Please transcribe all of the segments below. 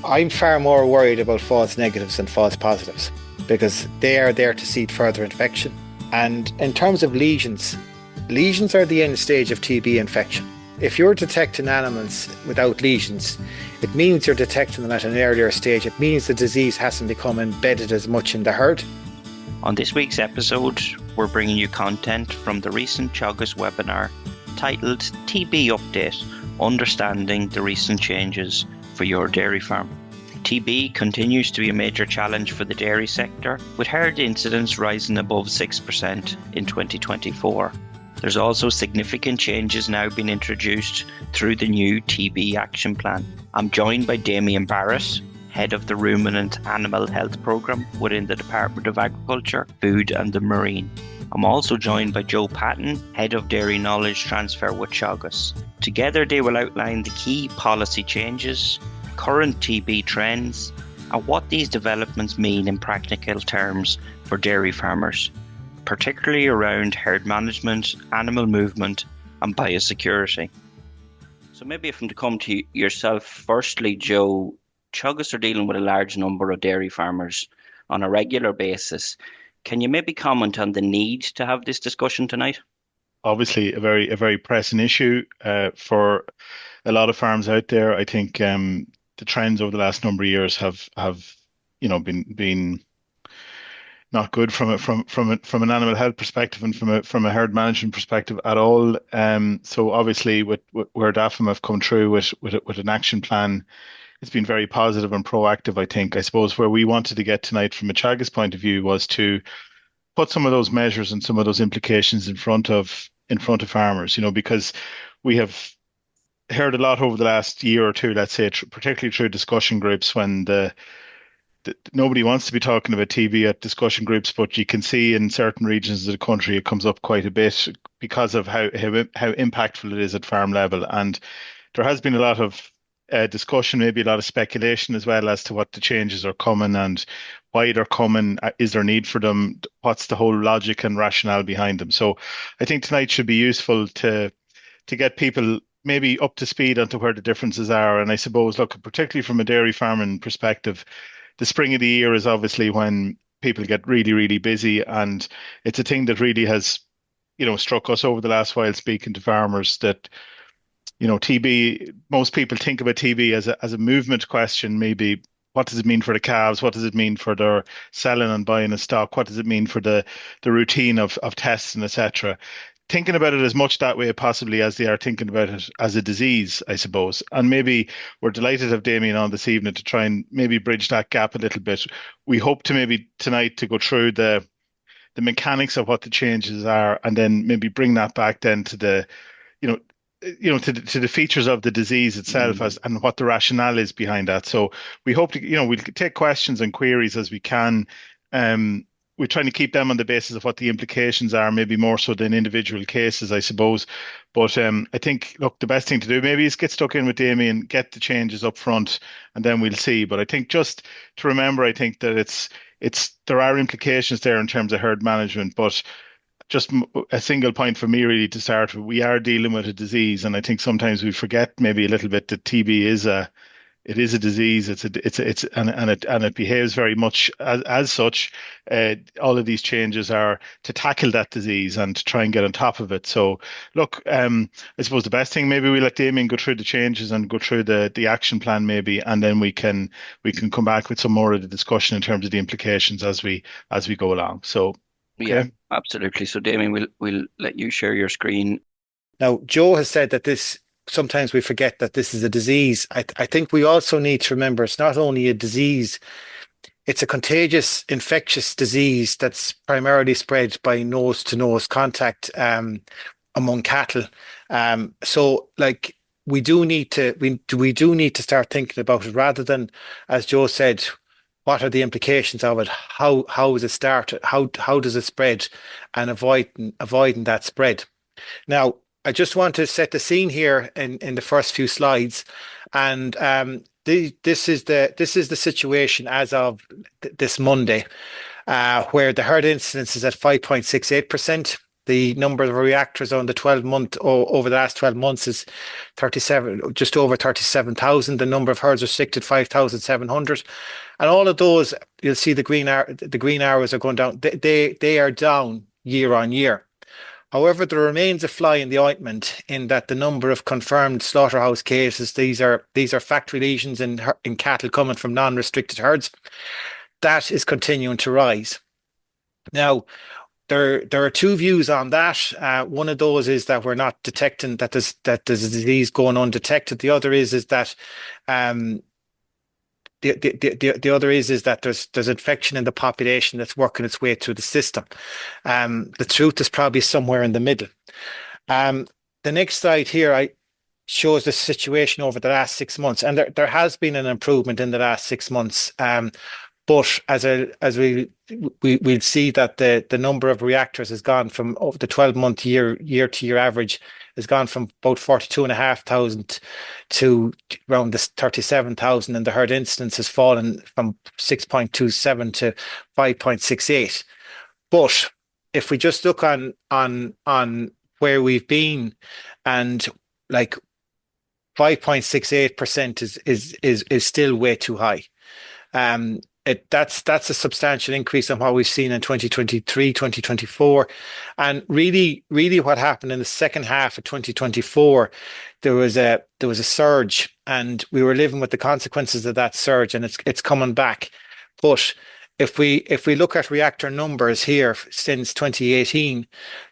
I'm far more worried about false negatives than false positives because they are there to seed further infection. And in terms of lesions, lesions are the end stage of TB infection. If you're detecting animals without lesions, it means you're detecting them at an earlier stage. It means the disease hasn't become embedded as much in the herd. On this week's episode, we're bringing you content from the recent Teagasc webinar titled TB Update, Understanding the Recent Changes for Your Dairy Farm. TB continues to be a major challenge for the dairy sector, with herd incidence rising above 6% in 2024. There's also significant changes now being introduced through the new TB Action Plan. I'm joined by Damien Barrett, Head of the Ruminant Animal Health Programme within the Department of Agriculture, Food and the Marine. I'm also joined by Joe Patton, Head of Dairy Knowledge Transfer with Teagasc. Together they will outline the key policy changes, current TB trends, and what these developments mean in practical terms for dairy farmers, particularly around herd management, animal movement, and biosecurity. So maybe if I'm to come to yourself firstly, Joe, Teagasc are dealing with a large number of dairy farmers on a regular basis. Can you maybe comment on the need to have this discussion tonight? Obviously, a very pressing issue for a lot of farms out there. I think the trends over the last number of years have been not good from an animal health perspective and from a herd management perspective at all. So obviously, with where DAFM have come through with an action plan, it's been very positive and proactive. I think. I suppose where we wanted to get tonight from a Teagasc point of view was to put some of those measures and some of those implications in front of farmers. Because we have heard a lot over the last year or two, let's say, particularly through discussion groups when nobody wants to be talking about TB at discussion groups, but you can see in certain regions of the country it comes up quite a bit because of how impactful it is at farm level. And there has been a lot of discussion, maybe a lot of speculation as well as to what the changes are coming and why they're coming. Is there need for them? What's the whole logic and rationale behind them? So I think tonight should be useful to get people maybe up to speed onto where the differences are. And I suppose, look, particularly from a dairy farming perspective, the spring of the year is obviously when people get really, really busy. And it's a thing that really has, struck us over the last while speaking to farmers that, TB, most people think about TB as a movement question, maybe. What does it mean for the calves? What does it mean for their selling and buying of stock? What does it mean for the routine of testing, etc.? Thinking about it as much that way possibly as they are thinking about it as a disease, I suppose. And maybe we're delighted to have Damien on this evening to try and maybe bridge that gap a little bit. We hope to maybe tonight to go through the mechanics of what the changes are and then maybe bring that back then to the, to the features of the disease itself and what the rationale is behind that. So we hope to, we'll take questions and queries as we can. We're trying to keep them on the basis of what the implications are, maybe more so than individual cases, I suppose. But I think, look, the best thing to do maybe is get stuck in with Damien, get the changes up front, and then we'll see. But I think just to remember, I think that there are implications there in terms of herd management, but just a single point for me really to start with, we are dealing with a disease, and I think sometimes we forget maybe a little bit that TB is a disease. And it behaves very much as such. All of these changes are to tackle that disease and to try and get on top of it. So look, I suppose the best thing, maybe we let Damien go through the changes and go through the action plan maybe, and then we can come back with some more of the discussion in terms of the implications as we go along. So okay. Yeah, absolutely. So Damien, we'll let you share your screen. Now, Joe has said that sometimes we forget that this is a disease. I think we also need to remember it's not only a disease, it's a contagious, infectious disease that's primarily spread by nose-to-nose contact among cattle. So, like, we do need to start thinking about it rather than, as Joe said, what are the implications of it? How is it started? How does it spread? And avoiding that spread. Now, I just want to set the scene here in the first few slides, and this is the situation as of this Monday, where the herd incidence is at 5.68%. The number of reactors on the 12-month over the last 12 months is 37, just over 37,000. The number of herds restricted 5,700, and all of those, you'll see the green arrows are going down. They are down year on year. However, there remains a fly in the ointment in that the number of confirmed slaughterhouse cases, these are factory lesions in cattle coming from non-restricted herds, that is continuing to rise. Now, there are two views on that. One of those is that we're not detecting that there's a disease going undetected. The other is that the other is that there's infection in the population that's working its way through the system. The truth is probably somewhere in the middle. The next slide here shows the situation over the last 6 months, and there has been an improvement in the last 6 months. But as we'll see that the number of reactors has gone from over the 12-month year to year average has gone from about 42,500 to around this 37,000, and the herd incidence has fallen from 6.27 to 5.68. But if we just look on where we've been, and like 5.68% is still way too high. That's a substantial increase on what we've seen in 2023, 2024. And really what happened in the second half of 2024, there was a surge, and we were living with the consequences of that surge, and it's coming back. But if we look at reactor numbers here since 2018,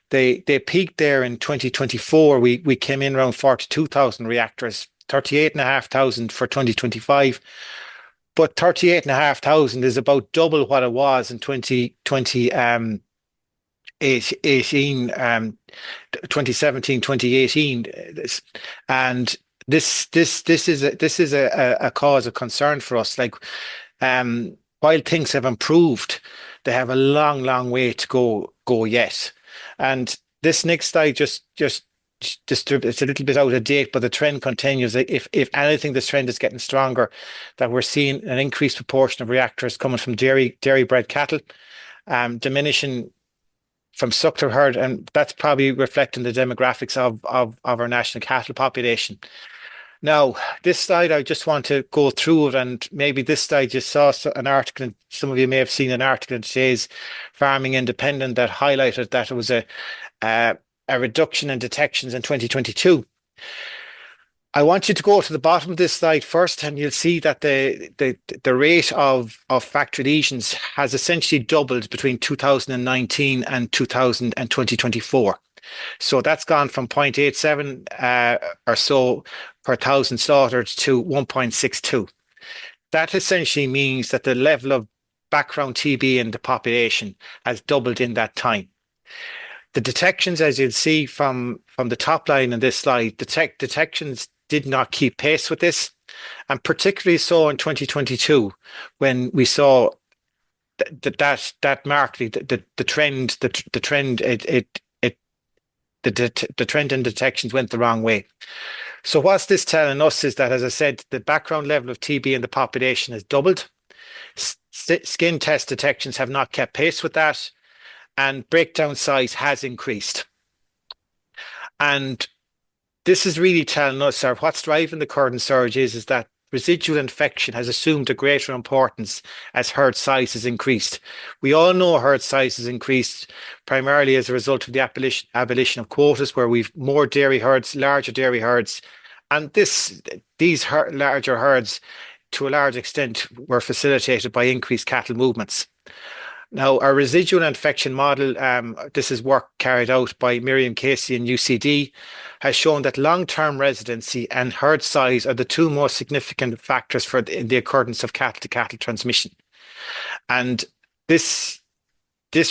they peaked there in 2024. We came in around 42,000 reactors, 38,500 for 2025. But 38,500 is about double what it was in 2018, 2017, 2018. And this is a cause of concern for us. Like, while things have improved, they have a long way to go yet. And this next slide just it's a little bit out of date, but the trend continues. If anything, this trend is getting stronger, that we're seeing an increased proportion of reactors coming from dairy bred cattle, diminishing from suckler herd, and that's probably reflecting the demographics of our national cattle population. Now, this slide, I just want to go through it, and maybe this slide you saw an article, and some of you may have seen an article in today's Farming Independent that highlighted that it was a reduction in detections in 2022. I want you to go to the bottom of this slide first, and you'll see that the rate of factory lesions has essentially doubled between 2019 and 2024. So that's gone from 0.87 or so per thousand slaughtered to 1.62. That essentially means that the level of background TB in the population has doubled in that time. The detections, as you'll see from the top line in this slide, detections did not keep pace with this, and particularly so in 2022 when we saw that markedly the trend in detections went the wrong way. So what's this telling us is that, as I said, the background level of TB in the population has doubled. Skin test detections have not kept pace with that, and breakdown size has increased. And this is really telling us, or what's driving the current surge is that residual infection has assumed a greater importance as herd size has increased. We all know herd size has increased primarily as a result of the abolition of quotas, where we've more dairy herds, larger dairy herds, and these larger herds, to a large extent, were facilitated by increased cattle movements. Now, our residual infection model, this is work carried out by Miriam Casey and UCD, has shown that long-term residency and herd size are the two most significant factors for the occurrence of cattle-to-cattle transmission. And this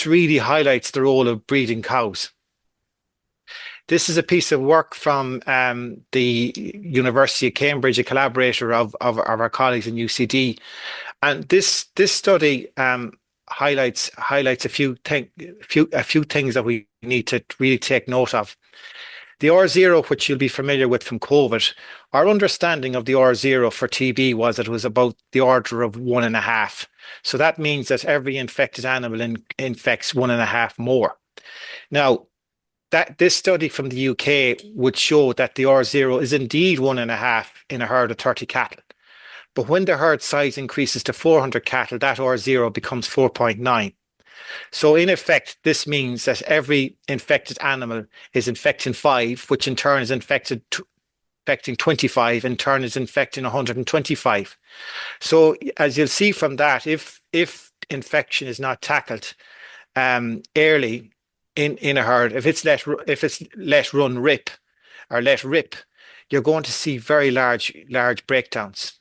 really highlights the role of breeding cows. This is a piece of work from the University of Cambridge, a collaborator of our colleagues in UCD. And this study highlights a few things that we need to really take note of. The R0, which you'll be familiar with from COVID, our understanding of the R0 for TB was that it was about the order of 1.5. So that means that every infected animal infects 1.5 more. Now, this study from the UK would show that the R0 is indeed 1.5 in a herd of 30 cattle. But when the herd size increases to 400 cattle, that R0 becomes 4.9. So in effect, this means that every infected animal is infecting 5, which in turn is infecting 25, in turn is infecting 125. So as you'll see from that, if infection is not tackled early in a herd, if it's let run rip or let rip, you're going to see very large breakdowns.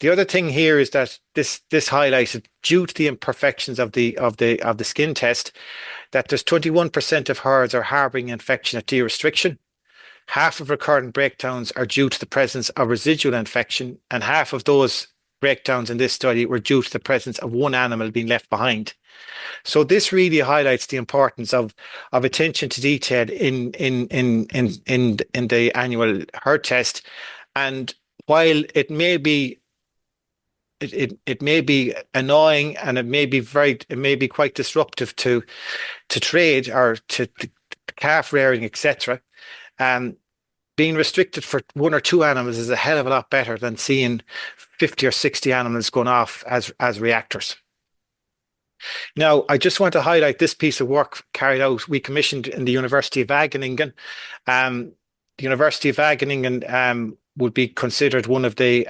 The other thing here is that this highlighted, due to the imperfections of the skin test, that there's 21% of herds are harboring infection at de-restriction. Half of recurrent breakdowns are due to the presence of residual infection, and half of those breakdowns in this study were due to the presence of one animal being left behind. So this really highlights the importance of attention to detail in the annual herd test. And while it may be annoying, and it may be quite disruptive to trade or to calf rearing, etc. Being restricted for 1 or 2 animals is a hell of a lot better than seeing 50 or 60 animals going off as reactors. Now, I just want to highlight this piece of work carried out. We commissioned in the University of Wageningen. The University of Wageningen would be considered one of the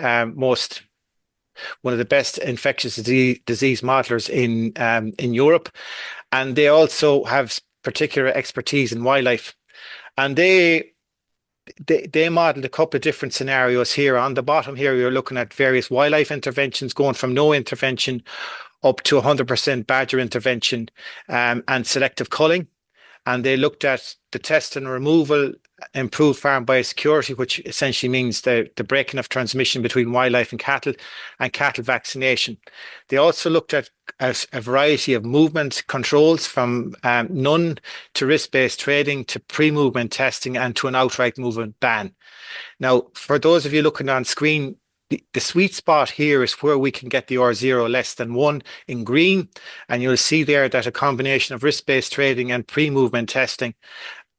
best infectious disease modelers in Europe, and they also have particular expertise in wildlife. And they modeled a couple of different scenarios here. On the bottom here, you're looking at various wildlife interventions going from no intervention up to 100% badger intervention and selective culling. And they looked at the test and removal, improved farm biosecurity, which essentially means the breaking of transmission between wildlife and cattle vaccination. They also looked at a variety of movement controls, from none to risk-based trading to pre-movement testing and to an outright movement ban. Now, for those of you looking on screen, the sweet spot here is where we can get the R0 less than 1 in green, and you'll see there that a combination of risk-based trading and pre-movement testing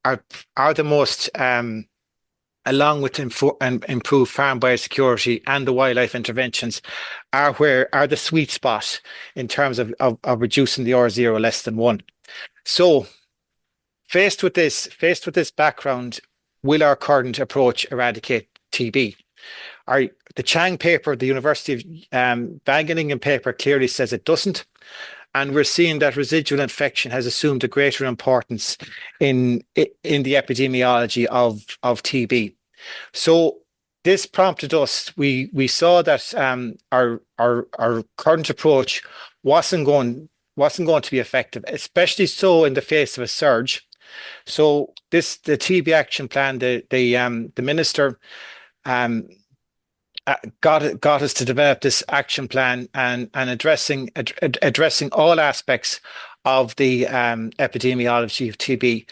are the most, along with improved farm biosecurity and the wildlife interventions, are the sweet spot in terms of reducing the R0 less than 1. So faced with this background, will our current approach eradicate TB? The Chang paper, the University of Wageningen paper, clearly says it doesn't. And we're seeing that residual infection has assumed a greater importance in the epidemiology of TB. So this prompted us. We saw that our current approach wasn't going to be effective, especially so in the face of a surge. So the TB action plan, the minister got us to develop this action plan and addressing all aspects of the epidemiology of TB.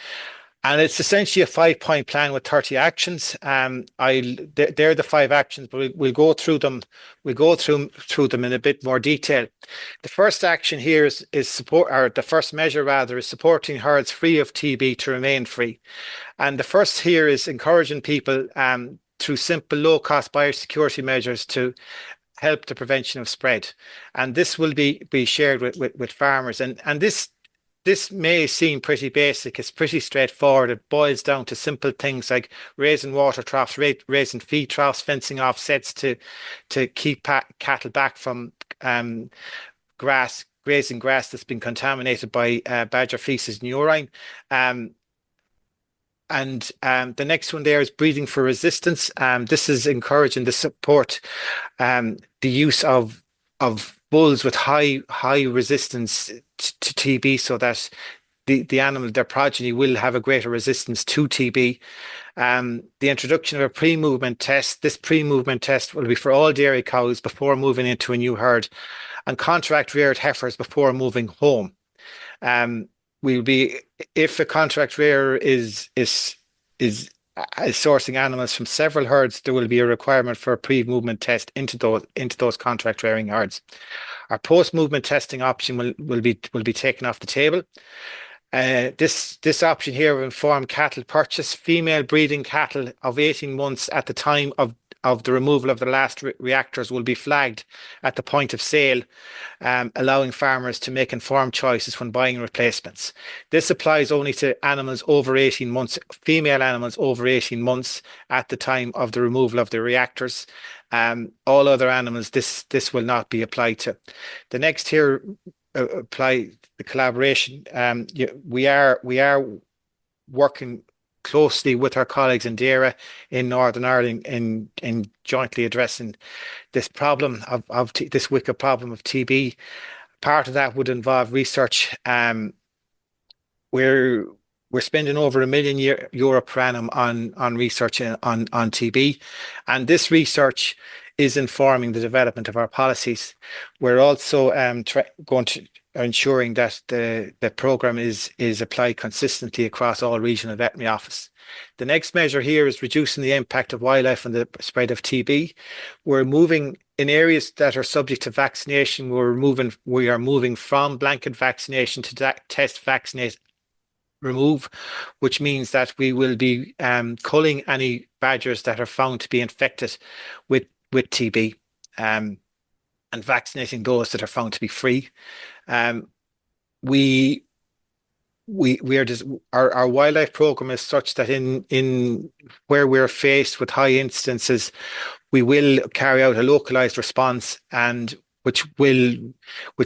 And it's essentially a 5-point plan with 30 actions. They're the 5 actions, but we'll go through them. We'll go through them in a bit more detail. The first action here is support, or the first measure rather, is supporting herds free of TB to remain free. And the first here is encouraging people through simple, low-cost biosecurity measures to help the prevention of spread. And this will be shared with farmers. And this may seem pretty basic. It's pretty straightforward. It boils down to simple things like raising water troughs, raising feed troughs, fencing off sets to keep cattle back from grazing grass that's been contaminated by badger feces and urine. And the next one there is breeding for resistance. This is encouraging the support, the use of bulls with high resistance to TB, so that the animal, their progeny, will have a greater resistance to TB. The introduction of a pre-movement test. This pre-movement test will be for all dairy cows before moving into a new herd, and contract reared heifers before moving home. Will be, if a contract rearer is sourcing animals from several herds, there will be a requirement for a pre-movement test into those contract rearing herds. Our post-movement testing option will be taken off the table. This option here will inform cattle purchase female breeding cattle of 18 months at the time of the removal of the last reactors will be flagged at the point of sale, allowing farmers to make informed choices when buying replacements. This applies only to animals over 18 months, female animals over 18 months at the time of the removal of the reactors. All other animals, this will not be applied to. The next here apply the collaboration. We are working closely with our colleagues in DAERA in Northern Ireland in jointly addressing this problem of this wicked problem of TB. Part of that would involve research. We're we're spending over €1 million per annum on research on TB, and this research is informing the development of our policies. We're also going to ensuring that the programme is applied consistently across all regional veterinary offices. The next measure here is reducing the impact of wildlife on the spread of TB. We're moving in areas that are subject to vaccination. We are moving from blanket vaccination to test, vaccinate, remove, which means that we will be culling any badgers that are found to be infected with TB, and vaccinating those that are found to be free. Um, we we are just our wildlife program is such that in where we're faced with high instances, we will carry out a localized response, and which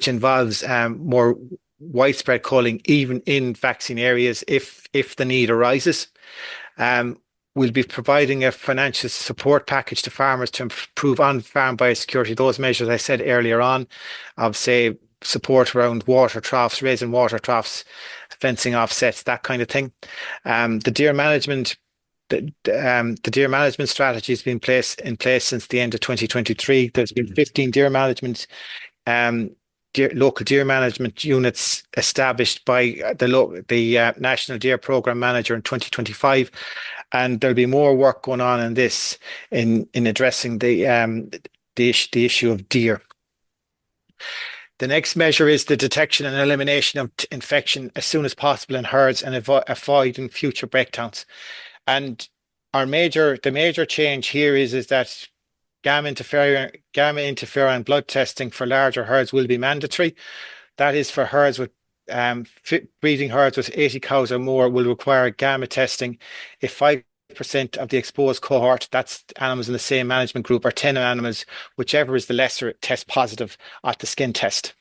involves more widespread culling even in vaccine areas if the need arises. Um, we'll be providing a financial support package to farmers to improve on-farm biosecurity. Those measures I said earlier on, of say support around water troughs, raising water troughs, fencing offsets, that kind of thing. The deer management. The deer management strategy has been in place since the end of 2023. There's been 15 deer management local deer management units established by the National Deer Programme Manager in 2025, and there'll be more work going on in this in addressing the issue of deer. The next measure is the detection and elimination of infection as soon as possible in herds and avoiding future breakdowns. And the major change here is that gamma interferon blood testing for larger herds will be mandatory. That is for herds with breeding herds with 80 cows or more will require gamma testing if 5% of the exposed cohort, that's animals in the same management group, or 10 animals, whichever is the lesser, test positive at the skin test.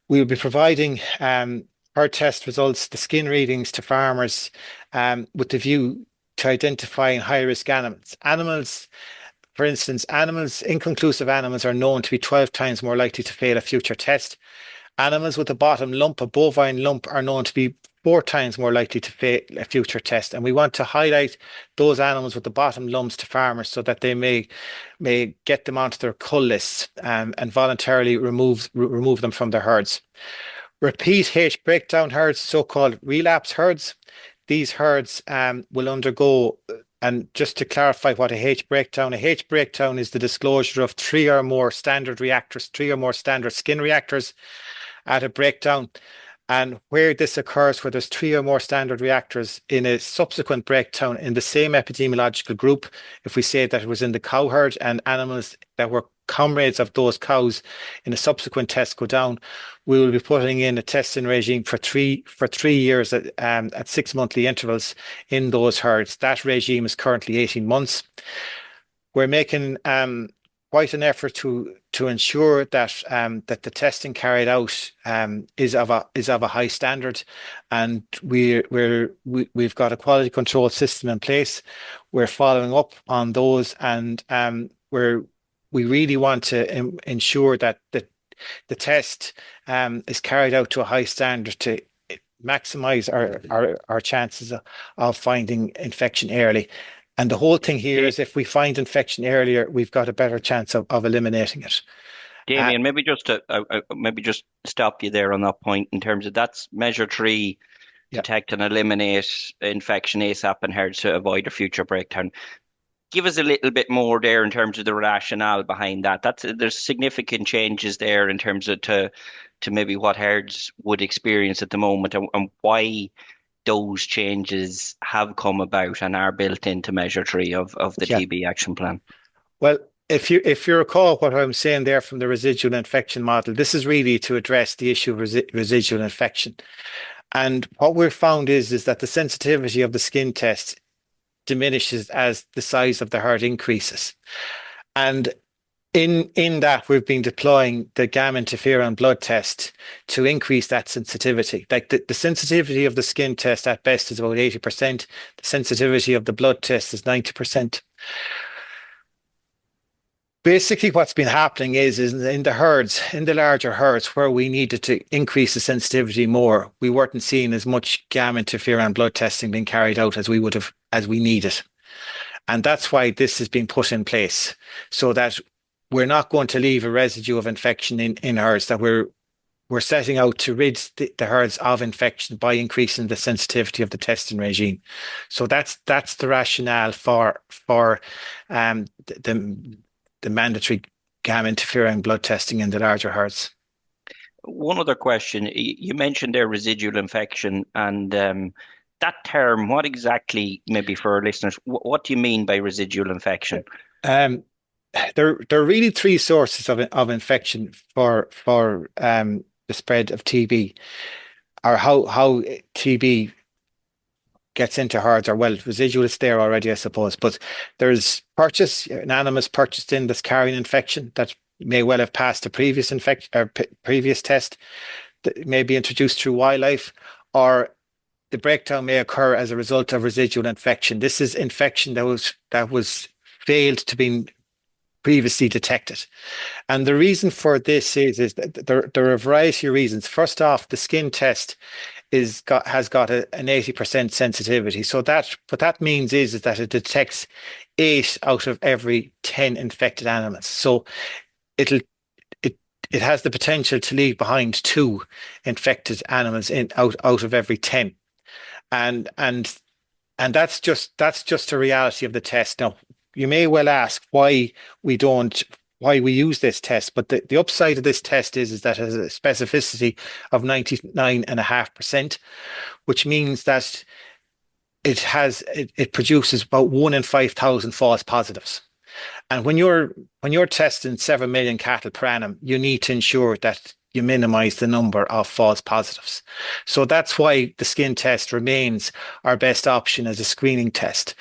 We will be providing herd test results, the skin readings to farmers with the view to identifying high-risk animals. For instance, inconclusive animals are known to be 12 times more likely to fail a future test. Animals with a bottom lump, a bovine lump, are known to be 4 times more likely to fail a future test. And we want to highlight those animals with the bottom lumps to farmers so that they may get them onto their cull lists and voluntarily remove them from their herds. Repeat H breakdown herds, so-called relapse herds. These herds will undergo, and just to clarify what a H breakdown is the disclosure of 3 or more standard reactors, 3 or more standard skin reactors at a breakdown. And where this occurs, where there's 3 or more standard reactors in a subsequent breakdown in the same epidemiological group, if we say that it was in the cow herd and animals that were comrades of those cows in a subsequent test go down, we will be putting in a testing regime for 3 years at 6 monthly intervals in those herds. That regime is currently 18 months. We're making quite an effort to ensure that that the testing carried out is of a high standard, and we've got a quality control system in place. We're following up on those, and we really want to ensure that the test is carried out to a high standard to maximize our chances of finding infection early. And the whole thing here is if we find infection earlier, we've got a better chance of eliminating it. Damien, maybe just stop you there on that point in terms of that's measure 3, detect and eliminate infection ASAP in herds to avoid a future breakdown. Give us a little bit more there in terms of the rationale behind that. There's significant changes there in terms of to to maybe what herds would experience at the moment, and why those changes have come about and are built into Measure 3 of the Yeah. TB action plan. Well, if you recall what I'm saying there from the residual infection model, this is really to address the issue of residual infection. And what we've found is that the sensitivity of the skin test diminishes as the size of the herd increases. And in that, we've been deploying the gamma interferon blood test to increase that sensitivity. Like the sensitivity of the skin test at best is about 80%. The sensitivity of the blood test is 90%. Basically, what's been happening is in the herds, in the larger herds, where we needed to increase the sensitivity more, we weren't seeing as much gamma interferon blood testing being carried out as we would have as we needed. And that's why this has been put in place, so that we're not going to leave a residue of infection in herds, that we're setting out to rid the herds of infection by increasing the sensitivity of the testing regime. So that's the rationale for the mandatory gamma interferon blood testing in the larger herds. One other question. You mentioned there residual infection and that term, what exactly, maybe for our listeners, what do you mean by residual infection? Um, there are really three sources of infection for the spread of TB, or how TB gets into herds, or well, residual is there already, I suppose. But there's an animal is purchased in that's carrying infection that may well have passed a previous infection or previous test that may be introduced through wildlife, or the breakdown may occur as a result of residual infection. This is infection that was failed to be previously detected. And the reason for this is that there are a variety of reasons. First off, the skin test has got an 80% sensitivity. So what that means is that it detects 8 out of every 10 infected animals. So it'll it has the potential to leave behind 2 infected animals out of every 10. And that's just a reality of the test. Now, you may well ask why we use this test, but the upside of this test is that it has a specificity of 99.5%, which means that it produces about 1 in 5,000 false positives. And when you're testing 7 million cattle per annum, you need to ensure that you minimize the number of false positives. So that's why the skin test remains our best option as a screening test.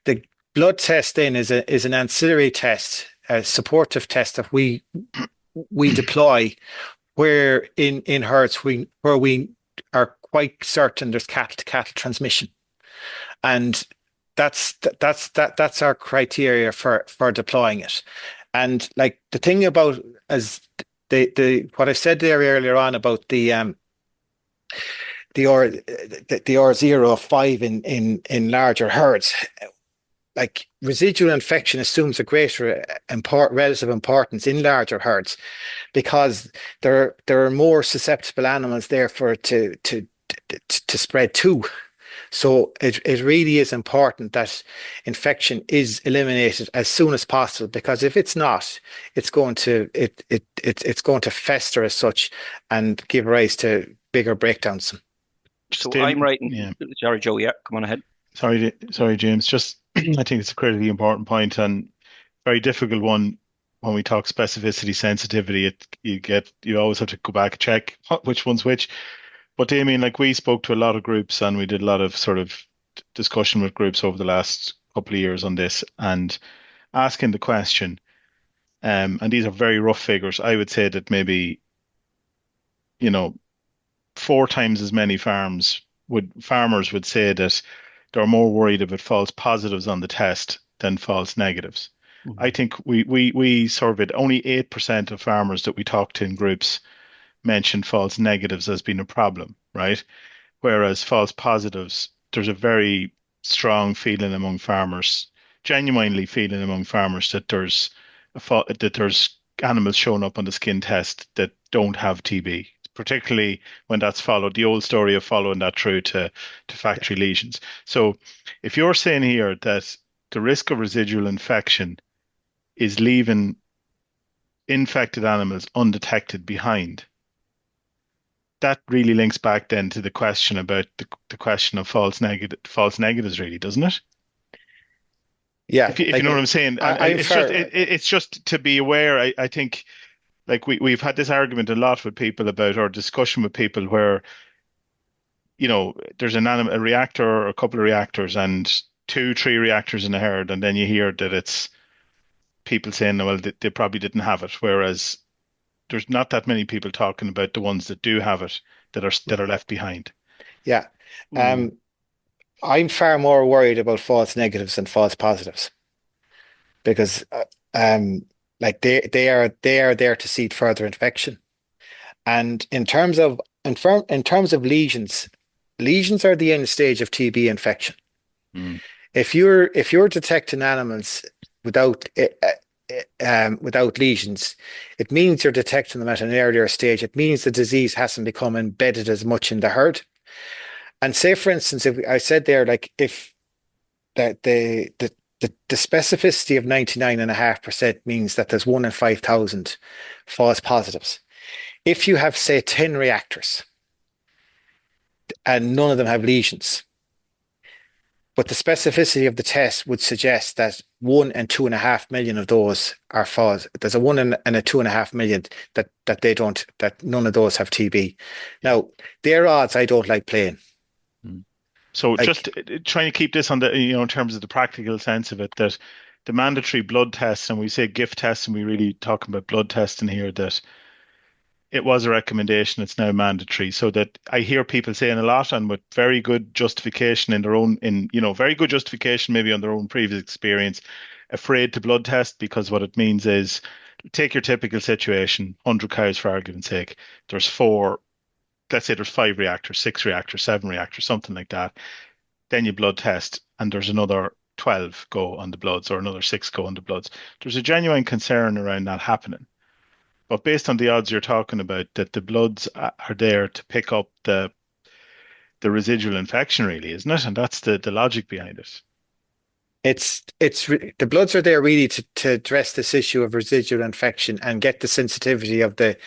The blood test then is an ancillary test, a supportive test that we deploy where in herds where we are quite certain there's cattle to cattle transmission. And that's our criteria for deploying it. And like the thing about as the what I said there earlier on about the R0 of 5 in larger herds, like residual infection assumes a greater relative importance in larger herds because there are more susceptible animals there for it to spread to. So it really is important that infection is eliminated as soon as possible, because if it's not, it's going to fester as such and give rise to bigger breakdowns. So I'm writing. Yeah. Sorry, Joe. Yeah, come on ahead. Sorry, James. Just I think it's a critically important point and very difficult one when we talk specificity, sensitivity. You always have to go back and check which one's which. But Damien, like we spoke to a lot of groups and we did a lot of sort of discussion with groups over the last couple of years on this and asking the question, and these are very rough figures. I would say that maybe, 4 times as many farmers would say that they're more worried about false positives on the test than false negatives. Mm-hmm. I think we surveyed only 8% of farmers that we talked to in groups mentioned false negatives as being a problem, right? Whereas false positives, there's a very strong feeling among farmers, genuinely feeling among farmers that there's animals showing up on the skin test that don't have TB, particularly when that's followed, the old story of following that through to factory lesions. So if you're saying here that the risk of residual infection is leaving infected animals undetected behind, that really links back then to the question about the question of false negatives, really, doesn't it? Yeah, If you like know what I'm saying, I'm it's just fair. it's just to be aware. I think like we've had this argument a lot with people about, or discussion with people where, there's a reactor or a couple of reactors and two, three reactors in a herd, and then you hear that it's people saying, well, they probably didn't have it, whereas there's not that many people talking about the ones that do have it that are left behind. Yeah, um, I'm far more worried about false negatives than false positives because like they are there to seed further infection. And in terms of lesions, lesions are the end stage of TB infection. Mm. If you're detecting animals without without lesions, it means you're detecting them at an earlier stage. It means the disease hasn't become embedded as much in the herd. And say, for instance, if I said there, like if that the specificity of 99.5% means that there's 1 in 5,000 false positives. If you have, say, 10 reactors and none of them have lesions, but the specificity of the test would suggest that 1 in 2.5 million of those are false. There's a 1 in 2.5 million that none of those have TB. Yeah. Now, their odds I don't like playing. Mm. So just Like, trying to keep this on the, in terms of the practical sense of it, that the mandatory blood tests, and we say gift tests, and we really talking about blood testing here, that it was a recommendation, it's now mandatory. So that I hear people saying a lot, and with very good justification very good justification maybe on their own previous experience, afraid to blood test because what it means is, take your typical situation, 100 cows for argument's sake, there's four, let's say there's five reactors, six reactors, seven reactors, something like that. Then you blood test, and there's another 12 go on the bloods, or another six go on the bloods. There's a genuine concern around that happening. But based on the odds you're talking about, that the bloods are there to pick up the residual infection, really, isn't it? And that's the logic behind it. the bloods are there really to address this issue of residual infection and get the sensitivity of the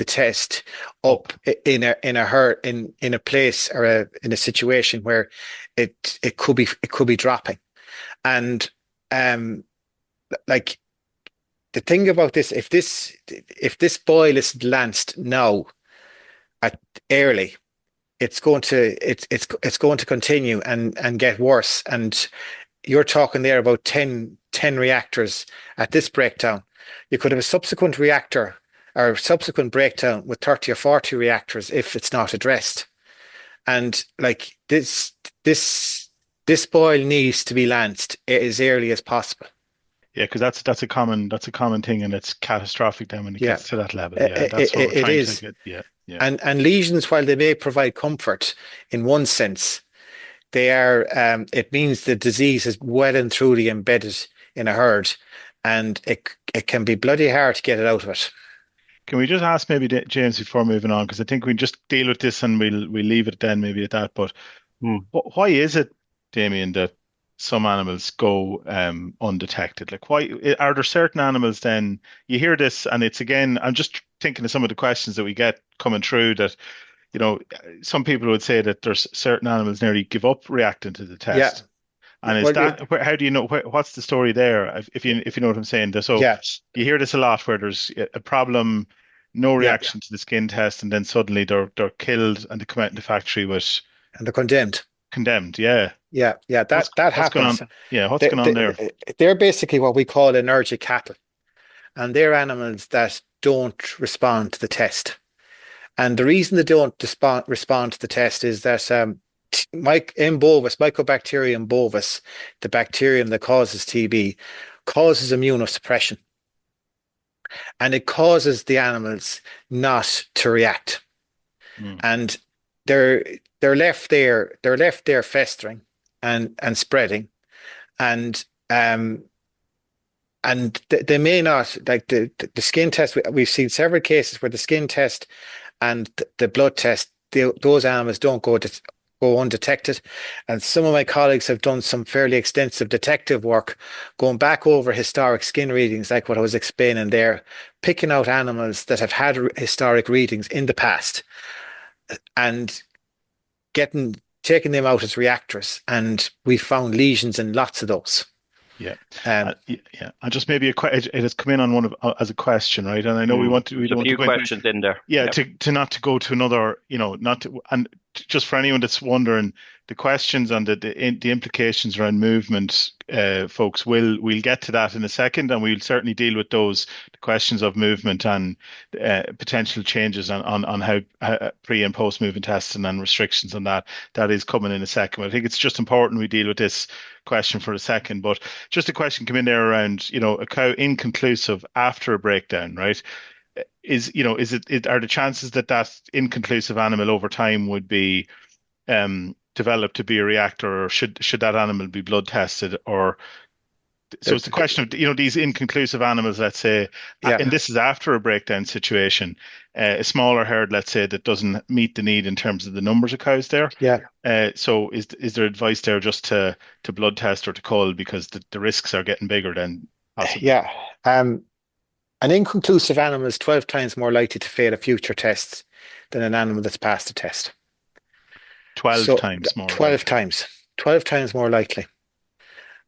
test Up. up in a hurt in a place or in a situation where it could be dropping. And um like the thing about this, if this boil is lanced now at early, it's going to continue and get worse. And you're talking there about ten reactors at this breakdown. You could have a subsequent reactor or subsequent breakdown with 30 or 40 reactors if it's not addressed. And like this boil needs to be lanced as early as possible. Yeah, because that's a common thing, and it's catastrophic then when it Yeah, gets to that level. it, Yeah, that's what we're it trying to is. get. Yeah, yeah. And lesions, while they may provide comfort in one sense, it means the disease is well and truly embedded in a herd, and it can be bloody hard to get it out of it. Can we just ask maybe James before moving on, because I think we just deal with this and we'll leave it then maybe at that. But why is it, Damien, that some animals go undetected? Like, why are there certain animals then? You hear this, and it's again, I'm just thinking of some of the questions that we get coming through that, you know, some people would say that there's certain animals nearly give up reacting to the Yeah. test. And is Well, that how do you know what's the story there? If you know what I'm saying. So yeah, you hear this a lot where there's a problem, no yeah, reaction to the skin test, and then suddenly they're killed and they come out in the factory with and they're condemned. condemned. Yeah. Yeah, yeah, What's that what's going on? happens. Yeah, what's They, going on there? they're basically what we call allergic cattle, and they're animals that don't respond to the test. And the reason they don't respond to the test is that in bovis, Mycobacterium bovis, the bacterium that causes TB, causes immunosuppression, and it causes the animals not to react. Mm. And they're they're left there festering and spreading, and they may not, like the skin test. We've seen several cases where the skin test and the blood test, those animals don't go undetected. And some of my colleagues have done some fairly extensive detective work, going back over historic skin readings, like what I was explaining there, picking out animals that have had historic readings in the past. and taking them out as reactors, and we found lesions in lots of those. Yeah. Um, Yeah. And just maybe it has come in on one of as a question, right? And I know we There's a don't want to few go into, questions in there. yeah, Yep. to not to go to another, not to, and just for anyone that's wondering, the questions and the implications around movement, folks, we'll get to that in a second, and we'll certainly deal with those, the questions of movement and potential changes on how pre and post movement testing and restrictions on that. That is coming in a second. But I think it's just important we deal with this question for a second. But just a question come in there around, a cow inconclusive after a breakdown, right? Are the chances that inconclusive animal over time would be developed to be a reactor, or should that animal be blood tested? Or so the, it's the question of, these inconclusive animals, let's say, yeah, and this is after a breakdown situation, a smaller herd, let's say, that doesn't meet the need in terms of the numbers of cows there. yeah, So is there advice there just to blood test or to cull, because the risks are getting bigger than possibly yeah. An inconclusive animal is 12 times more likely to fail a future test than an animal that's passed a test. 12 So times more 12 likely? times, 12 times more likely.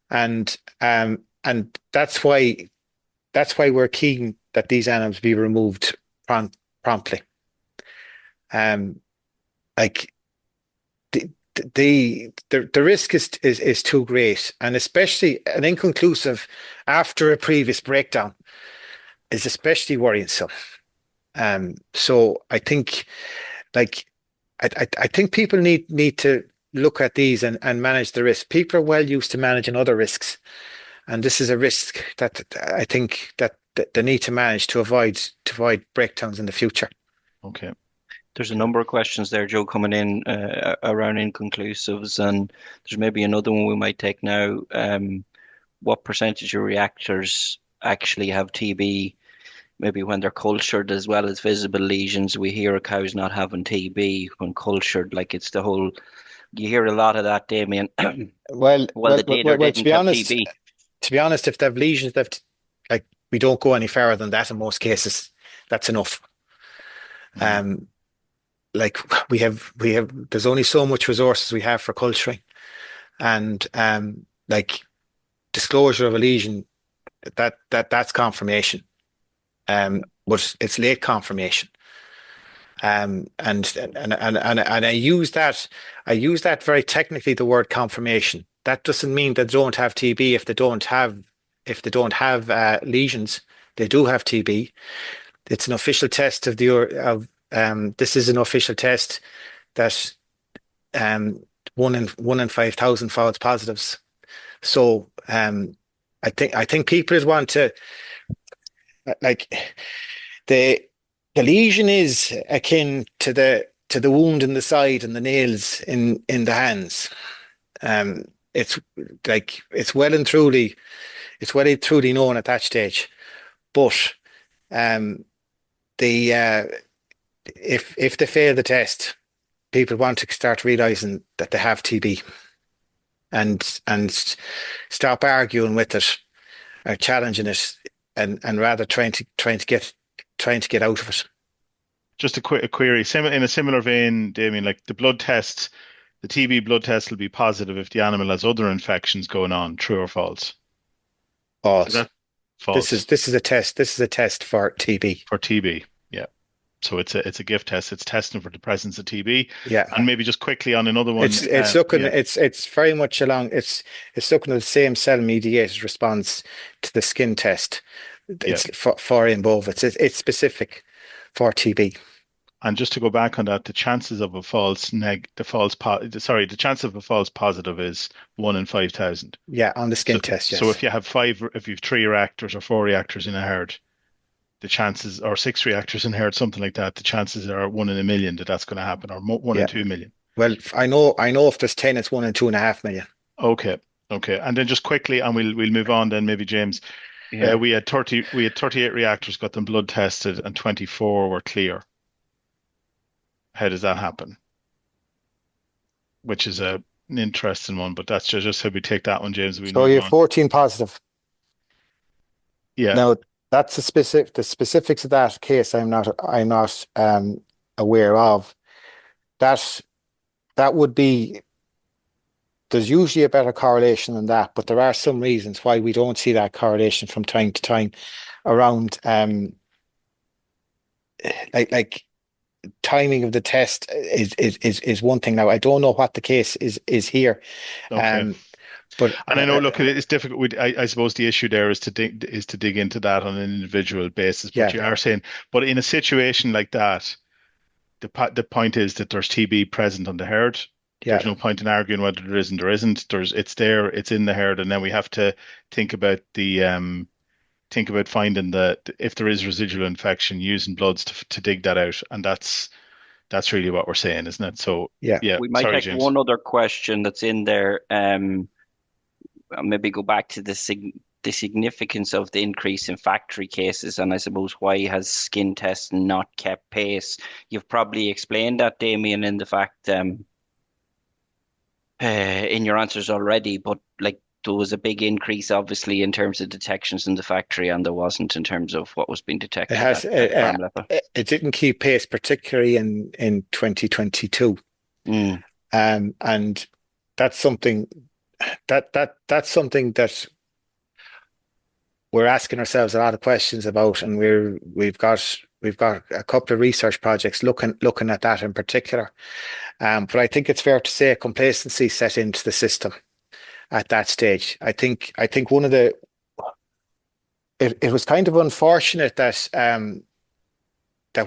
And that's why we're keen that these animals be removed promptly. Um, like the risk is too great, and especially an inconclusive after a previous breakdown is especially worrisome. So I think like I think people need to look at these and manage the risk. People are well used to managing other risks, and this is a risk that I think that they need to manage to avoid breakdowns in the future. Okay. There's a number of questions there, Joe, coming in around inconclusives, and there's maybe another one we might take now. What percentage of reactors actually have TB? Maybe when they're cultured, as well as visible lesions. We hear a cow's not having TB when cultured, like it's the whole. You hear a lot of that, Damien. Well, Well, well, the well, did or well, well, to didn't be have honest, TB. if they have lesions, like we don't go any further than that in most cases. That's enough. Mhm. Um, like there's only so much resources we have for culturing, and like disclosure of a lesion, that's confirmation. But it's late confirmation. And I use that very technically, the word confirmation. That doesn't mean they don't have TB if they don't have lesions. They do have TB. It's an official test this is an official test that um one in 5,000 false positives. So I think people would want to like the the lesion is akin to the wound in the side and the nails in the hands. It's like it's well and truly known at that stage. But um, the if they fail the test, people want to start realizing that they have TB and stop arguing with it or challenging it, and rather trying to get out of it. Just a query, in a similar vein, Damien, like the TB blood test will be positive if the animal has other infections going on. True or false? Is Pause. that This is false this is a test. This is a test for TB. for TB? Yeah. So it's a gift test. It's testing for the presence of TB. And Yeah. maybe just quickly on another It's one. it's looking Yeah, it's very much along it's looking at the same cell mediated response to the skin test. yeah. It's for in both. It's specific for TB. And just to go back on that, the chances of a the chance of a false positive is 1 in 5,000. Yeah, on the So, skin test, so yes. if you have three reactors or four reactors in a herd, the chances, or six reactors in a herd, something like that, the chances are 1 in 1 million that that's going to happen, or 1 in 2 million. Well, I know if there's 10, it's 1 in 2.5 million. Okay, okay. And then just quickly, and we'll move on. Then maybe James, Yeah. we had 38 reactors, got them blood tested, and 24 were clear. How does that happen? Which is an interesting one, but that's just how we take that one, James. We So move you have on. 14 positive. Yeah. Now that's the specifics of that case I'm not aware of. that that would be there's usually a better correlation than that, but there are some reasons why we don't see that correlation from time to time around like timing of the test is one thing. Now I don't know what the case is here. Okay. Um but And I know, look, it's difficult. I suppose the issue there is to dig into that on an individual basis. But yeah, you are saying, but in a situation like that, the point is that there's TB present on the herd. yeah, There's no point in arguing whether there is or isn't. It's there, it's in the herd, and then we have to think about think about finding if there is residual infection, using bloods to dig that out, and that's really what we're saying, isn't it? So yeah. yeah, We might sorry, take James. one other question that's in there. Maybe go back to the significance of the increase in factory cases, and I suppose why has skin testing not kept pace? You've probably explained that, Damien, in the fact in your answers already, but like there was a big increase, obviously, in terms of detections in the factory, and there wasn't in terms of what was being It detected has at farm level. it didn't keep pace, particularly in 2022. Mm. And that's something that's something that we're asking ourselves a lot of questions about, and we've got a couple of research projects looking at that in particular. But I think it's fair to say complacency set into the system at that stage. I think one of the it was kind of unfortunate that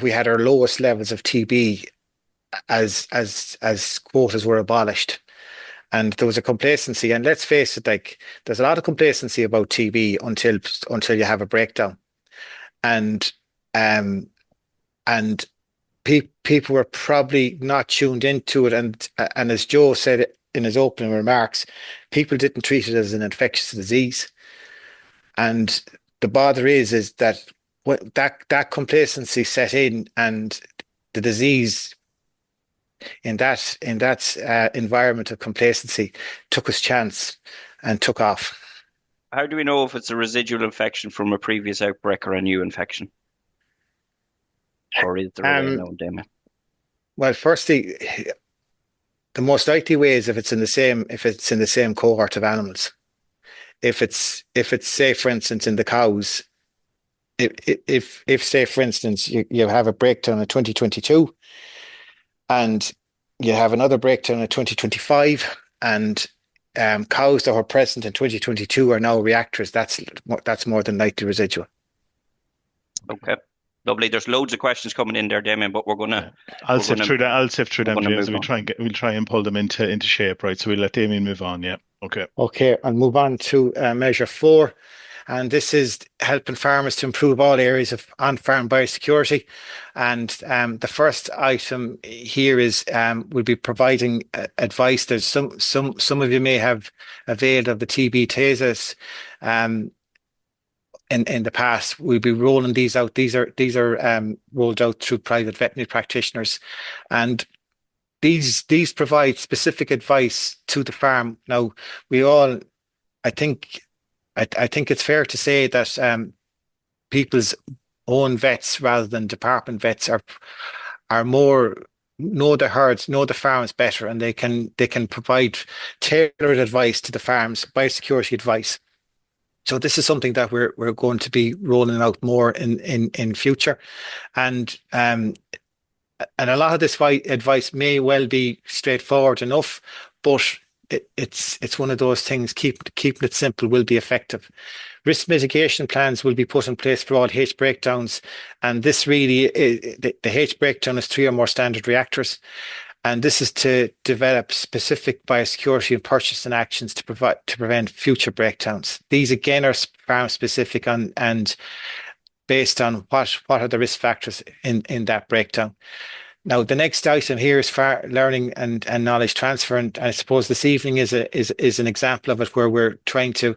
we had our lowest levels of TB as quotas were abolished. And there was a complacency, and let's face it, like there's a lot of complacency about TB until you have a breakdown, and um and people were probably not tuned into it, and as Joe said in his opening remarks, people didn't treat it as an infectious disease, and the bother is that that complacency set in, and the disease in that environment of complacency took its chance and took off. How do we know if it's a residual infection from a previous outbreak or a new infection? Or is there a way of Um, knowing, Damien? well, firstly, the most likely way is if it's in the same cohort of animals. If it's say for instance in the cows, if say for instance you have a breakdown in 2022 and you have another breakdown in 2025, and cows that were present in 2022 are now reactors, that's more than likely residual. Okay. Lovely. There's loads of questions coming in there, Damien, but I'll sift through that. I'll sift through we're them, gonna James, move and on. we'll try and pull them into shape, right? So we'll let Damien move on. Yeah. Okay. Okay, I'll move on to measure 4. And this is helping farmers to improve all areas of on-farm biosecurity. And the first item here is we'll be providing advice. There's some of you may have availed of the TB Teagasc in the past. We'll be rolling these out. These are rolled out through private veterinary practitioners, and these provide specific advice to the farm. Now, we all, I think, I think it's fair to say that people's own vets rather than department vets are more know the herds, know the farms better, and they can provide tailored advice to the farms, biosecurity advice. So this is something that we're going to be rolling out more in future, and a lot of this advice may well be straightforward enough, but it's one of those things. Keeping it simple will be effective. Risk mitigation plans will be put in place for all H breakdowns, and this really the H breakdown is 3 or more standard reactors, and this is to develop specific biosecurity and purchasing actions to prevent future breakdowns. These again are farm specific and based on what are the risk factors in that breakdown. Now, the next item here is learning and knowledge transfer, and I suppose this evening is an example of it, where we're trying to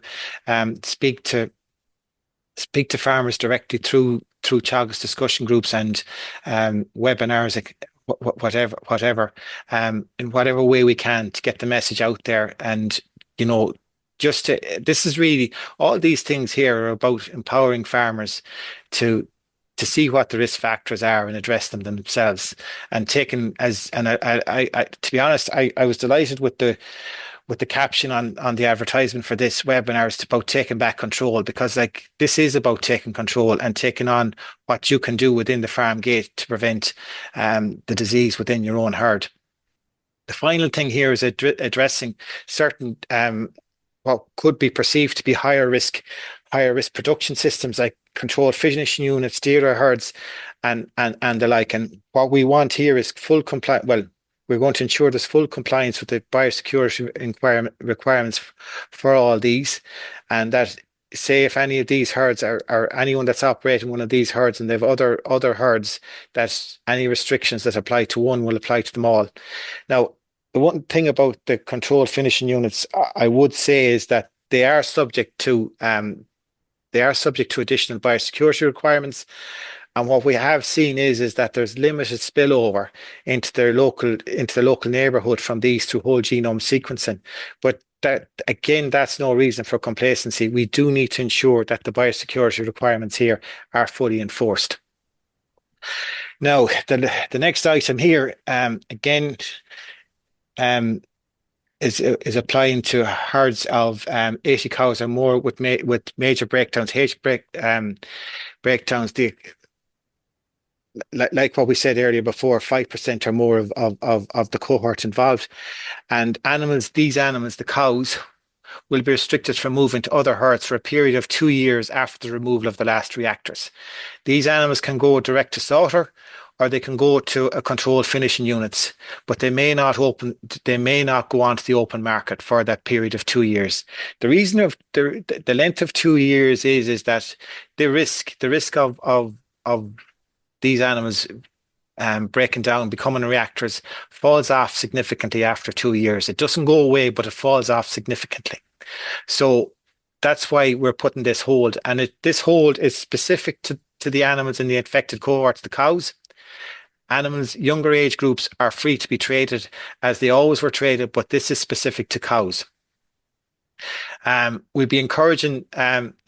speak to farmers directly through Teagasc discussion groups and webinars, whatever, in whatever way we can to get the message out there. And this is really, all these things here are about empowering farmers to to see what the risk factors are and address them themselves. And taken as and to be honest, I was delighted with the caption on the advertisement for this webinar is about taking back control, because like this is about taking control and taking on what you can do within the farm gate to prevent the disease within your own herd. The final thing here is addressing certain what could be perceived to be higher risk production systems like controlled finishing units, steerer herds, and the like. And what we want here is full compliance. Well, we're going to ensure there's full compliance with the biosecurity requirements for all these, and that say if any of these herds are anyone that's operating one of these herds and they've other herds, that any restrictions that apply to one will apply to them all. Now, the one thing about the controlled finishing units, I would say, is that they are subject to additional biosecurity requirements. And what we have seen is that there's limited spillover into the local neighborhood from these through whole genome sequencing. But that again, that's no reason for complacency. We do need to ensure that the biosecurity requirements here are fully enforced. Now, the next item here, again, is applying to herds of 80 cows or more with major breakdowns, breakdowns. Like what we said earlier before, 5% or more of the cohort involved. And these animals, the cows, will be restricted from moving to other herds for a period of 2 years after the removal of the last reactors. These animals can go direct to slaughter, or they can go to a controlled finishing units, but they may not go onto the open market for that period of 2 years. The reason of the length of 2 years is that the risk of these animals breaking down, becoming reactors, falls off significantly after 2 years. It doesn't go away, but it falls off significantly. So that's why we're putting this hold. And this hold is specific to the animals in the infected cohorts, the cows. Animals, younger age groups are free to be traded as they always were traded, but this is specific to cows. We'll be encouraging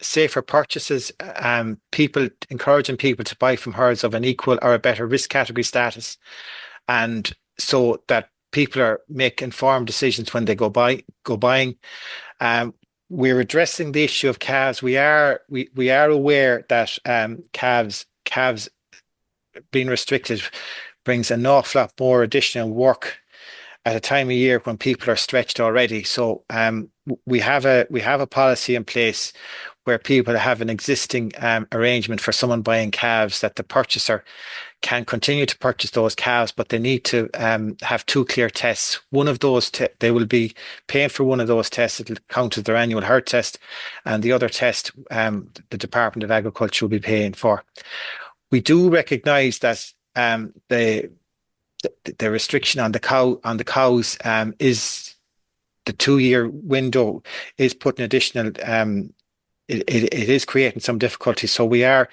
safer purchases, encouraging people to buy from herds of an equal or a better risk category status, and so that people make informed decisions when they go buying. We're addressing the issue of calves. We are aware that calves being restricted brings an awful lot more additional work at a time of year when people are stretched already. So we have a policy in place where people have an existing arrangement for someone buying calves, that the purchaser can continue to purchase those calves, but they need to have 2 clear tests. One of those they will be paying for one of those tests. It'll count as their annual herd test, and the other test the Department of Agriculture will be paying for. We do recognise that the restriction on the cows is the 2 year window is putting additional it is creating some difficulty. So we are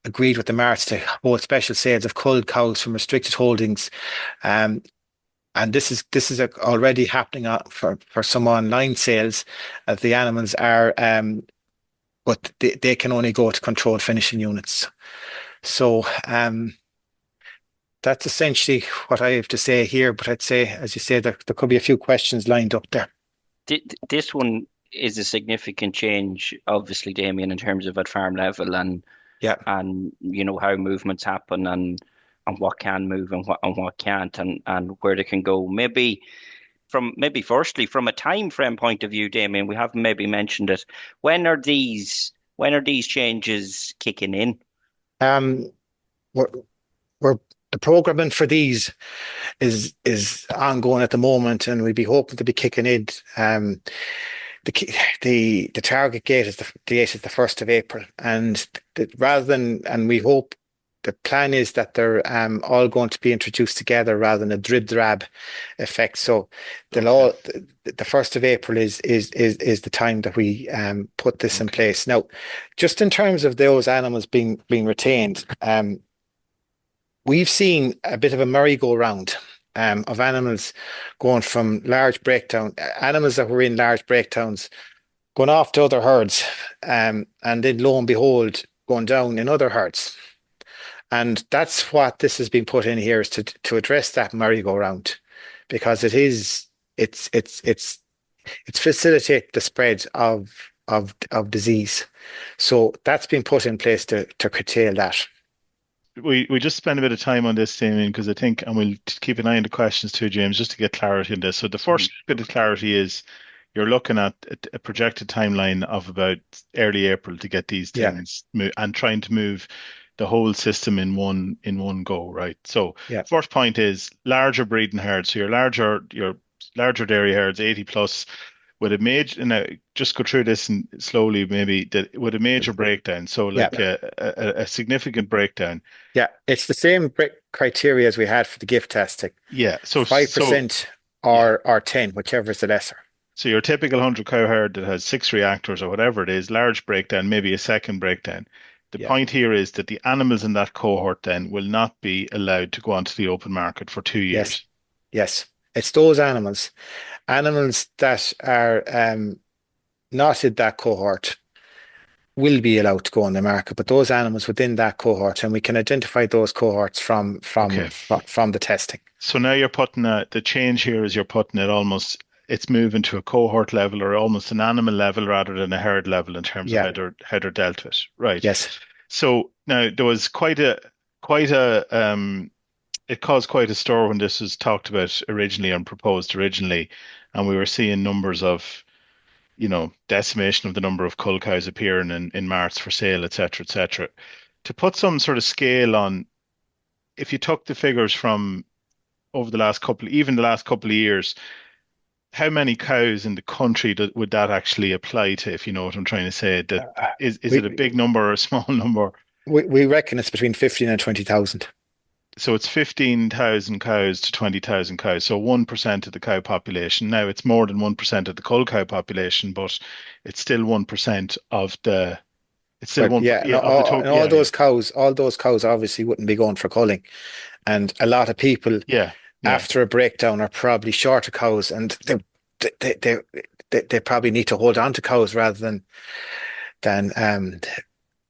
agreed with the marts to hold special sales of culled cows from restricted holdings, and this is already happening for some online sales, as the animals are but they can only go to controlled finishing units. So that's essentially what I have to say here. But I'd say, as you say, there could be a few questions lined up there. This one is a significant change, obviously, Damien, in terms of at farm level and how movements happen and what can move and what can't and where they can go. Maybe firstly, from a time frame point of view, Damien, we haven't maybe mentioned it. When are these changes kicking in? We're the programming for these is ongoing at the moment, and we'd be hoping to be kicking in. The target date is the 1st of April, and we hope the plan is that they're all going to be introduced together rather than a drib-drab effect. So the 1st of April is the time that we put this in place. Now, just in terms of those animals being retained, we've seen a bit of a merry-go-round of animals going from animals that were in large breakdowns, going off to other herds, and then lo and behold, going down in other herds. And that's what this has been put in here is to address that merry-go-round because it's facilitate the spread of disease. So that's been put in place to curtail that. We just spend a bit of time on this, Damien, because I think, and we'll keep an eye on the questions too, James, just to get clarity on this. So the Mm. first bit of clarity is you're looking at a projected timeline of about early April to get these Yeah, things and trying to move the whole system in one go, right? So yeah, first point is larger breeding herds. So your larger dairy herds, 80 plus, with a major, and just go through this and slowly maybe that with a major breakdown. So yeah, like a significant breakdown. yeah. It's the same criteria as we had for the gift testing. Yeah. Five percent Yeah. or 10, whichever is the lesser. So your typical 100 cow herd that has six reactors or whatever it is, large breakdown, maybe a second breakdown. The Yeah. point here is that the animals in that cohort then will not be allowed to go onto the open market for 2 years. Yes. Yes. It's those animals. Animals that are not in that cohort will be allowed to go on the market, but those animals within that cohort, and we can identify those cohorts Okay. from the testing. So now you're putting the change here is you're putting it almost, it's moving to a cohort level or almost an animal level rather than a herd level in terms of Yeah. how they're dealt with. Right. Yes. So now there was quite a it caused quite a stir when this was talked about originally and proposed originally, and we were seeing numbers of, decimation of the number of cull cows appearing in marts for sale, et cetera, et cetera. To put some sort of scale on, if you took the figures from over even the last couple of years, how many cows in the country would that actually apply to, if you know what I'm trying to say? That Uh, is it a we, big number or a small number? we reckon it's between 15 and 20,000. So it's 15,000 cows to 20,000 cows. So 1% of the cow population. Now it's more than 1% of the cull cow population, but it's still 1% of it's still Well, one, yeah, yeah, of the total. and Yeah, yeah, all those cows obviously wouldn't be going for culling. And a lot of people yeah, yeah. after a breakdown are probably short of cows, and they, they, they probably need to hold on to cows rather than cull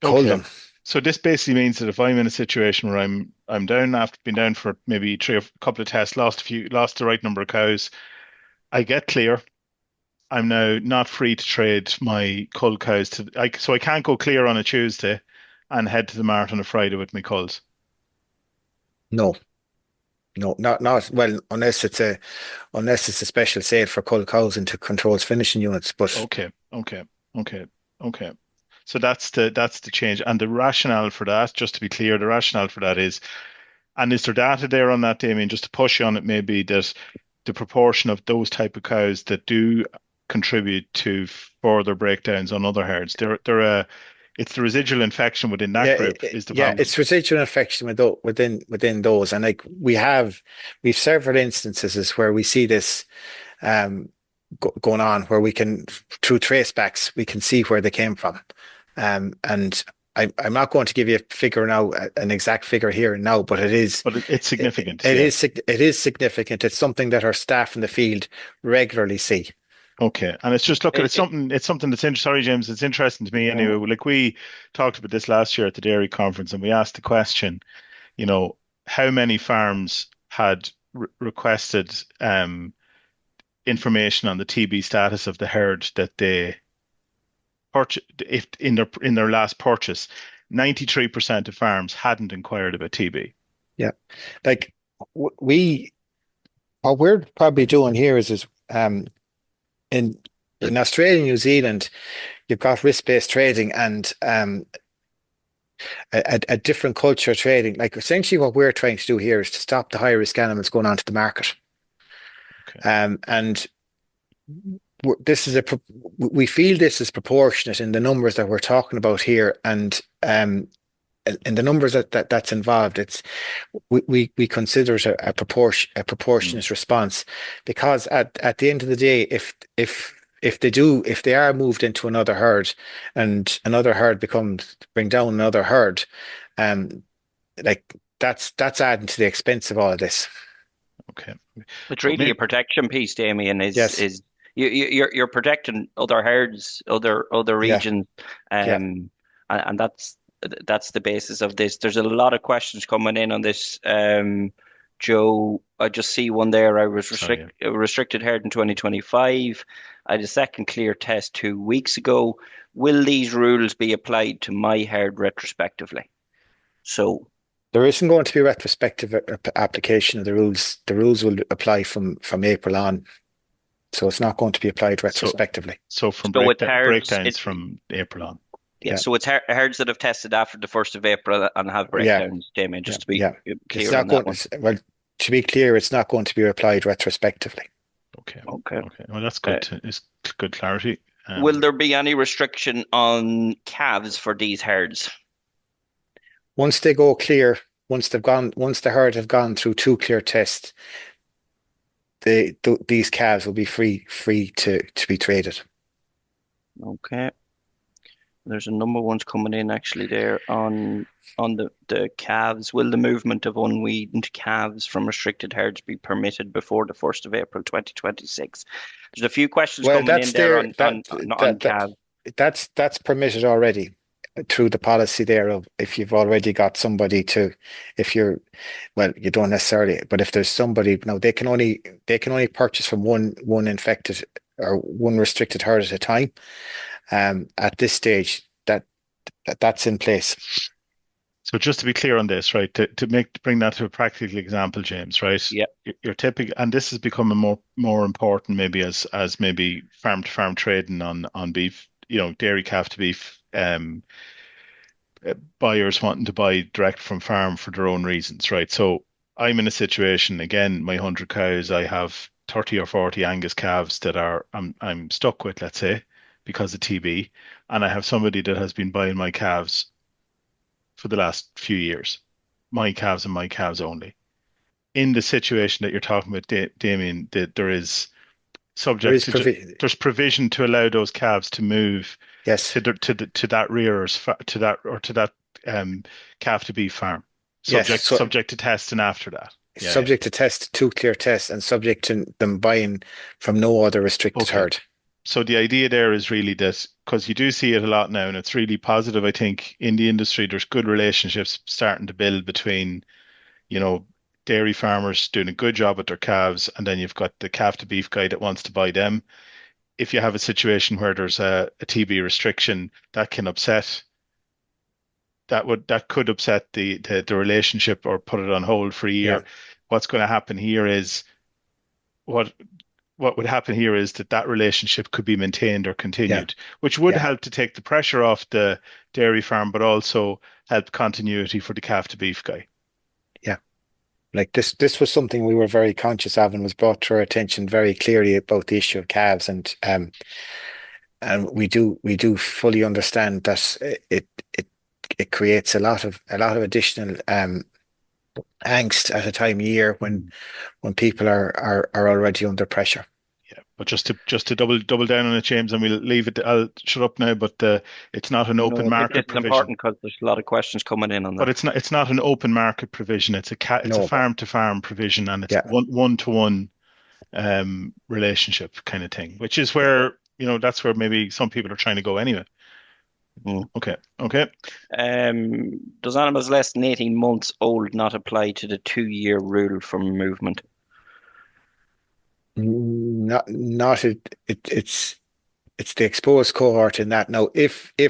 Okay. them. So this basically means that if I'm in a situation where I'm down after being down for maybe three or a couple of tests, lost the right number of cows, I get clear. I'm now not free to trade my cull cows so I can't go clear on a Tuesday and head to the mart on a Friday with my culls. No, no, not well, unless it's a special sale for cull cows into controls finishing units. But Okay, okay, okay, okay. So that's the change. And the rationale for that, just to be clear, the rationale for that is, and is there data there on that, Damien, just to push you on it, maybe that the proportion of those type of cows that do contribute to further breakdowns on other herds, it's the residual infection within that yeah, group is the yeah, problem. it's residual infection within those, and like we've several instances where we see this um going on where we can through tracebacks we can see where they came from, and I'm not going to give you a figure now, an exact figure here and now, but But it's significant, it yeah. is it is significant. It's something that our staff in the field regularly see. Okay, and it's just look at It, it, it's something that's sorry, James, it's interesting to me anyway. Like we talked about this last year at the dairy conference, and we asked the question, you know, how many farms had requested information on the TB status of the herd that they purchased if in their last purchase. 93% of farms hadn't inquired about TB. Yeah, like we what we're probably doing here is in Australia and New Zealand, you've got risk-based trading and a different culture of trading. Like essentially, what we're trying to do here is to stop the high-risk animals going onto the market. Okay. And this is we feel this is proportionate in the numbers that we're talking about here, and in the numbers that's involved. It's we consider it a Mm. proportionate response because at the end of the day, if they are moved into another herd and another herd bring down another herd, um, like that's adding to the expense of all of this. Okay. it's But really a maybe, protection piece, Damien. Yes. You're protecting other herds, other Yeah. regions, Yeah. and that's that's the basis of this. There's a lot of questions coming in on this. Joe, I just see one there. I was Sorry, restricted herd in 2025. I had a second clear test 2 weeks ago. Will these rules be applied to my herd retrospectively? So, There isn't going to be a retrospective application of the rules. The rules will apply from April on, so it's not going to be applied so retrospectively. so from so it's herds. breakdowns from April on. Yeah, Yeah, so it's herds that have tested after the 1st of April and have yeah, breakdowns, Damien, yeah, just to be yeah. It's clear not on that going. one. Well, to be clear, it's not going to be applied retrospectively. Okay, Okay. okay. Well, that's Uh, good. It's good clarity. will there be any restriction on calves for these herds? Once they go clear, once the herd have gone through two clear tests, these calves will be free to be traded. Okay. There's a number of ones coming in actually there on the calves. Will the movement of unweaned calves from restricted herds be permitted before the 1st of April 2026? There's a few questions Well, coming in that's there there on that calves. that's permitted already through the policy there of if you've already got somebody to if you're well you don't necessarily but if there's somebody now they can only purchase from one infected or one restricted herd at a time. At this stage that's in place. So just to be clear on this, right, to bring that to a practical example, James, right? Yeah. You're typical, and this is becoming more important maybe as maybe farm to farm trading on beef, dairy calf to beef, buyers wanting to buy direct from farm for their own reasons, right? So I'm in a situation again, my 100 cows, I have 30 or 40 Angus calves that I'm stuck with, let's say, because of TB, and I have somebody that has been buying my calves for the last few years, my calves and my calves only. In the situation that you're talking about, Damien, that there is There subject is to there's provision to allow those calves to move yes, to that rearer's to that calf to beef farm, yes, so subject to testing after that. Yeah, yeah. subject to test, two clear tests, and subject to them buying from no other restricted Okay. herd. So the idea there is really that because you do see it a lot now, and it's really positive. I think in the industry, there's good relationships starting to build between, you know, dairy farmers doing a good job with their calves, and then you've got the calf to beef guy that wants to buy them. If you have a situation where there's a TB restriction, that can upset that could upset the relationship or put it on hold for a Yeah, year. What's going to happen here is what what would happen here is that relationship could be maintained or yeah, continued, which would yeah, help to take the pressure off the dairy farm, but also help continuity for the calf to beef guy. yeah. Like this was something we were very conscious of and was brought to our attention very clearly about the issue of calves, and we do fully understand that it creates a lot of additional angst at a time of year when people are already under pressure. Yeah, but just to double down on it, James, and we'll leave it. I'll shut up now. But it's not an open No, this market is provision. important because there's a lot of questions coming in on But that. it's not an open market provision. It's a No, farm to farm provision, and it's yeah, one to one relationship kind of thing, which is where that's where maybe some people are trying to go anyway. Mm. Okay, okay. Does animals less than 18 months old not apply to the 2-year rule for movement? not it's the exposed cohort in that. Now, if the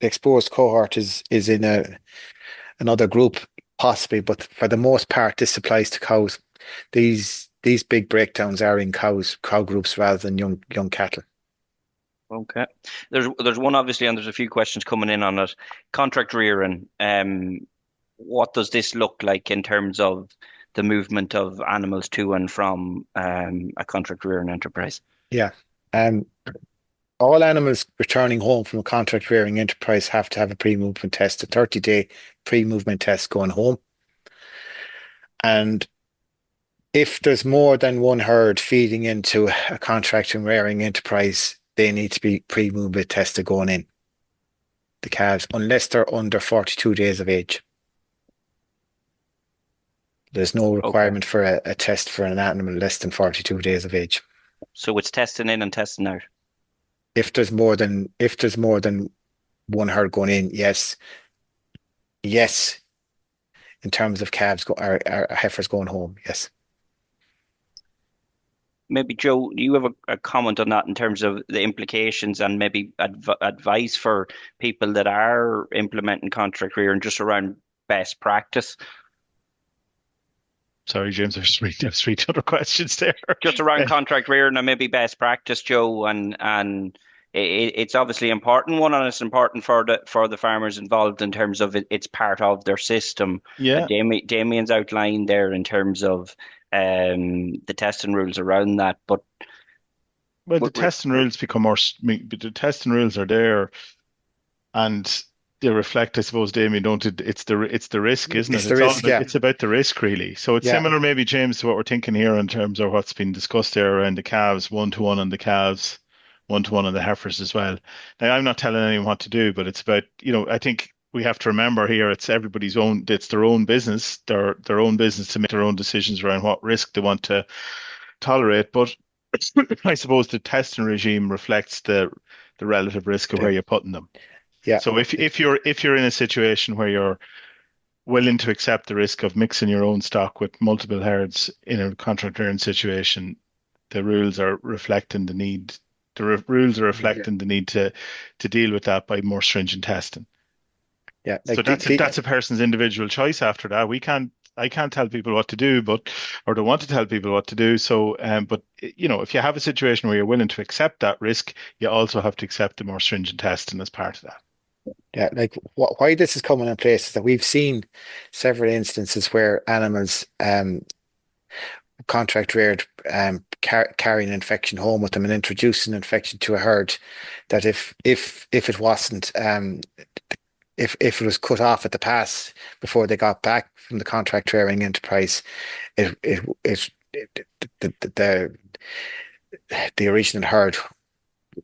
exposed cohort is in another group, possibly, but for the most part, this applies to cows. These big breakdowns are in cow groups rather than young cattle. Okay. There's one obviously, and there's a few questions coming in on it. Contract rearing. What does this look like in terms of the movement of animals to and from a contract rearing enterprise? Yeah. Um, all animals returning home from a contract rearing enterprise have to have a pre-movement test, a 30-day pre-movement test going home. And if there's more than one herd feeding into a contract and rearing enterprise, they need to be pre-movement tested going in, the calves, unless they're under 42 days of age. There's no Okay. requirement for a test for an animal less than 42 days of age. So it's testing in and testing out. If there's more than one herd going in, yes, yes, in terms of calves or heifers going home, yes. Maybe Joe, do you have a comment on that in terms of the implications and maybe advice for people that are implementing contract rearing just around best practice? Sorry, James, there's three other questions there. Just around contract rearing and maybe best practice, Joe, and it's obviously an important one, and it's important for the farmers involved in terms of it's part of their system. Yeah. Damien's outlined there in terms of the testing rules around that, but Well, the testing rules become more. The testing rules are there, and they reflect, I suppose, Damien, don't it? It's the risk, isn't it? It's the It's all risk, about, yeah. it's about the risk, really. So it's Yeah, similar, maybe, James, to what we're thinking here in terms of what's been discussed there around the calves, 1-to-1 on the calves, 1-to-1 on the heifers as well. Now, I'm not telling anyone what to do, but it's about, I think we have to remember here, it's everybody's own, it's their own business, their own business to make their own decisions around what risk they want to tolerate. But I suppose the testing regime reflects the relative risk of where you're putting them. yeah, So if you're in a situation where you're willing to accept the risk of mixing your own stock with multiple herds in a contract rearing situation, the rules are reflecting the need. Rules are reflecting the need to deal with that by more stringent testing. yeah. So Like that's a person's individual choice. After that, I can't tell people what to do, or don't want to tell people what to do. So, but if you have a situation where you're willing to accept that risk, you also have to accept the more stringent testing as part of that. yeah, like why this is coming in place is that we've seen several instances where animals contract reared carry an infection home with them and introduce an infection to a herd that if it wasn't if it was cut off at the pass before they got back from the contract rearing enterprise, the the original herd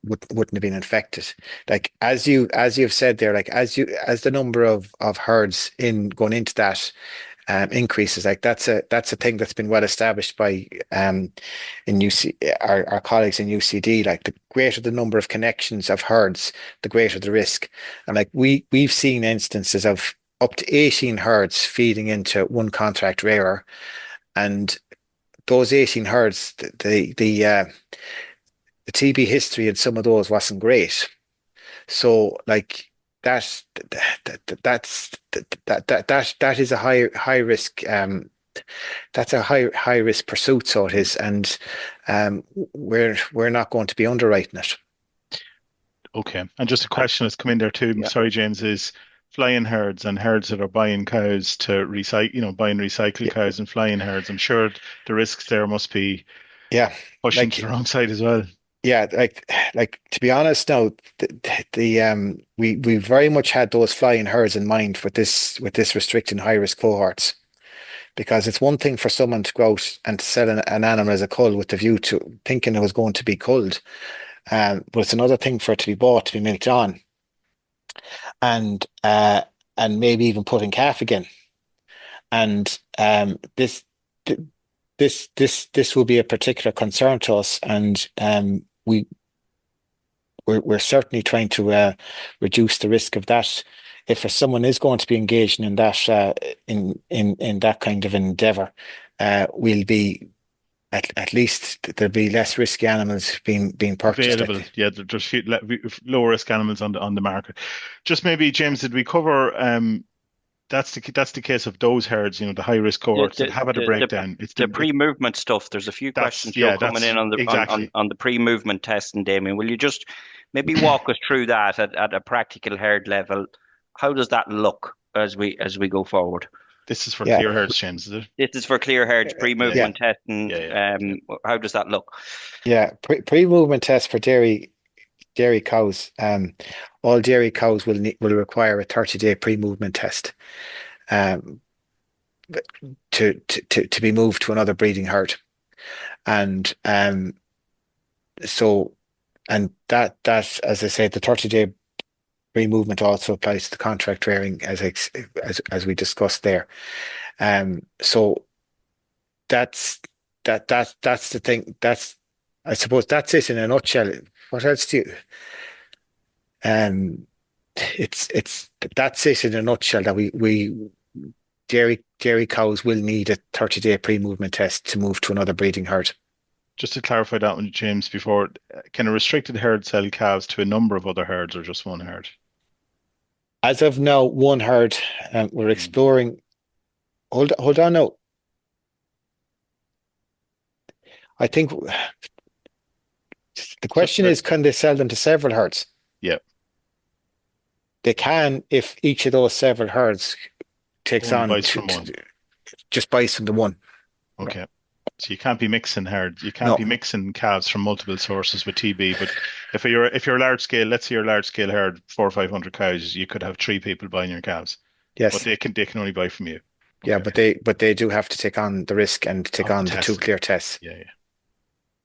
wouldn't have been infected. Like as you've said there, like as the number of herds in going into that increases, like that's a thing that's been well established by in UC our colleagues in UCD. Like the greater the number of connections of herds, the greater the risk. And like we've seen instances of up to 18 herds feeding into one contract rearer, and those 18 herds, the TB history in some of those wasn't great. So like that is a high risk that's a high risk pursuit, so it is, and we're not going to be underwriting it. Okay. And just a question that's come in there too, Yeah, sorry, James, is flying herds and herds that are buying cows to recycle, buying recycled yeah, cows and flying herds. I'm sure the risks there must be yeah. pushing to the Like wrong side as well. yeah, like to be honest, now we very much had those flying herds in mind with this restricting high risk cohorts. Because it's one thing for someone to go out and to sell an animal as a cull with the view to thinking it was going to be culled, but it's another thing for it to be bought to be milked on, and maybe even put in calf again. And this will be a particular concern to us, and we're certainly trying to reduce the risk of that. If someone is going to be engaging in that in that kind of endeavor, we'll be at least there'll be less risky animals being purchased. Available. Yeah, there's lower risk animals on the market. Just maybe, James, did we cover that's the case of those herds, the high risk The cohorts that the have had a the, breakdown. It's the pre-movement stuff. There's a few questions, Joe, coming that's in on the exactly. on the pre-movement testing, Damien. Will you just maybe walk us through that at a practical herd level? How does that look as we go forward? This is for Yeah, clear herds, James, is it? This is for clear herds, yeah, pre-movement testing. Yeah, yeah, yeah. How does that look? yeah. Pre-movement test for dairy cows. All dairy cows will require a 30-day pre-movement test. Um, to be moved to another breeding herd. And so and that as I said, the 30-day pre-movement also applies to the contract rearing as we discussed there. So that's that's the thing. That's I suppose that's it in a nutshell. What else do you it's that's it in a nutshell. That we dairy cows will need a 30-day pre-movement test to move to another breeding herd. Just to clarify that one, James, before, can a restricted herd sell calves to a number of other herds or just one herd? As of now, one herd. We're Mm. exploring. Hold on now. I think the So question is, can they sell them to several herds? yeah, They can if each of those several herds takes only on buys from one. just buys from the one. Okay. So you can't be mixing herds. You can't No. be mixing calves from multiple sources with TB. But if you're a large scale, let's say you're a large scale herd, 400 or 500 cows, you could have three people buying your calves, but Yes. they can only buy from you. Yeah, Okay. but they do have to take on the risk and take Of the on the two testing. clear tests. Yeah, yeah.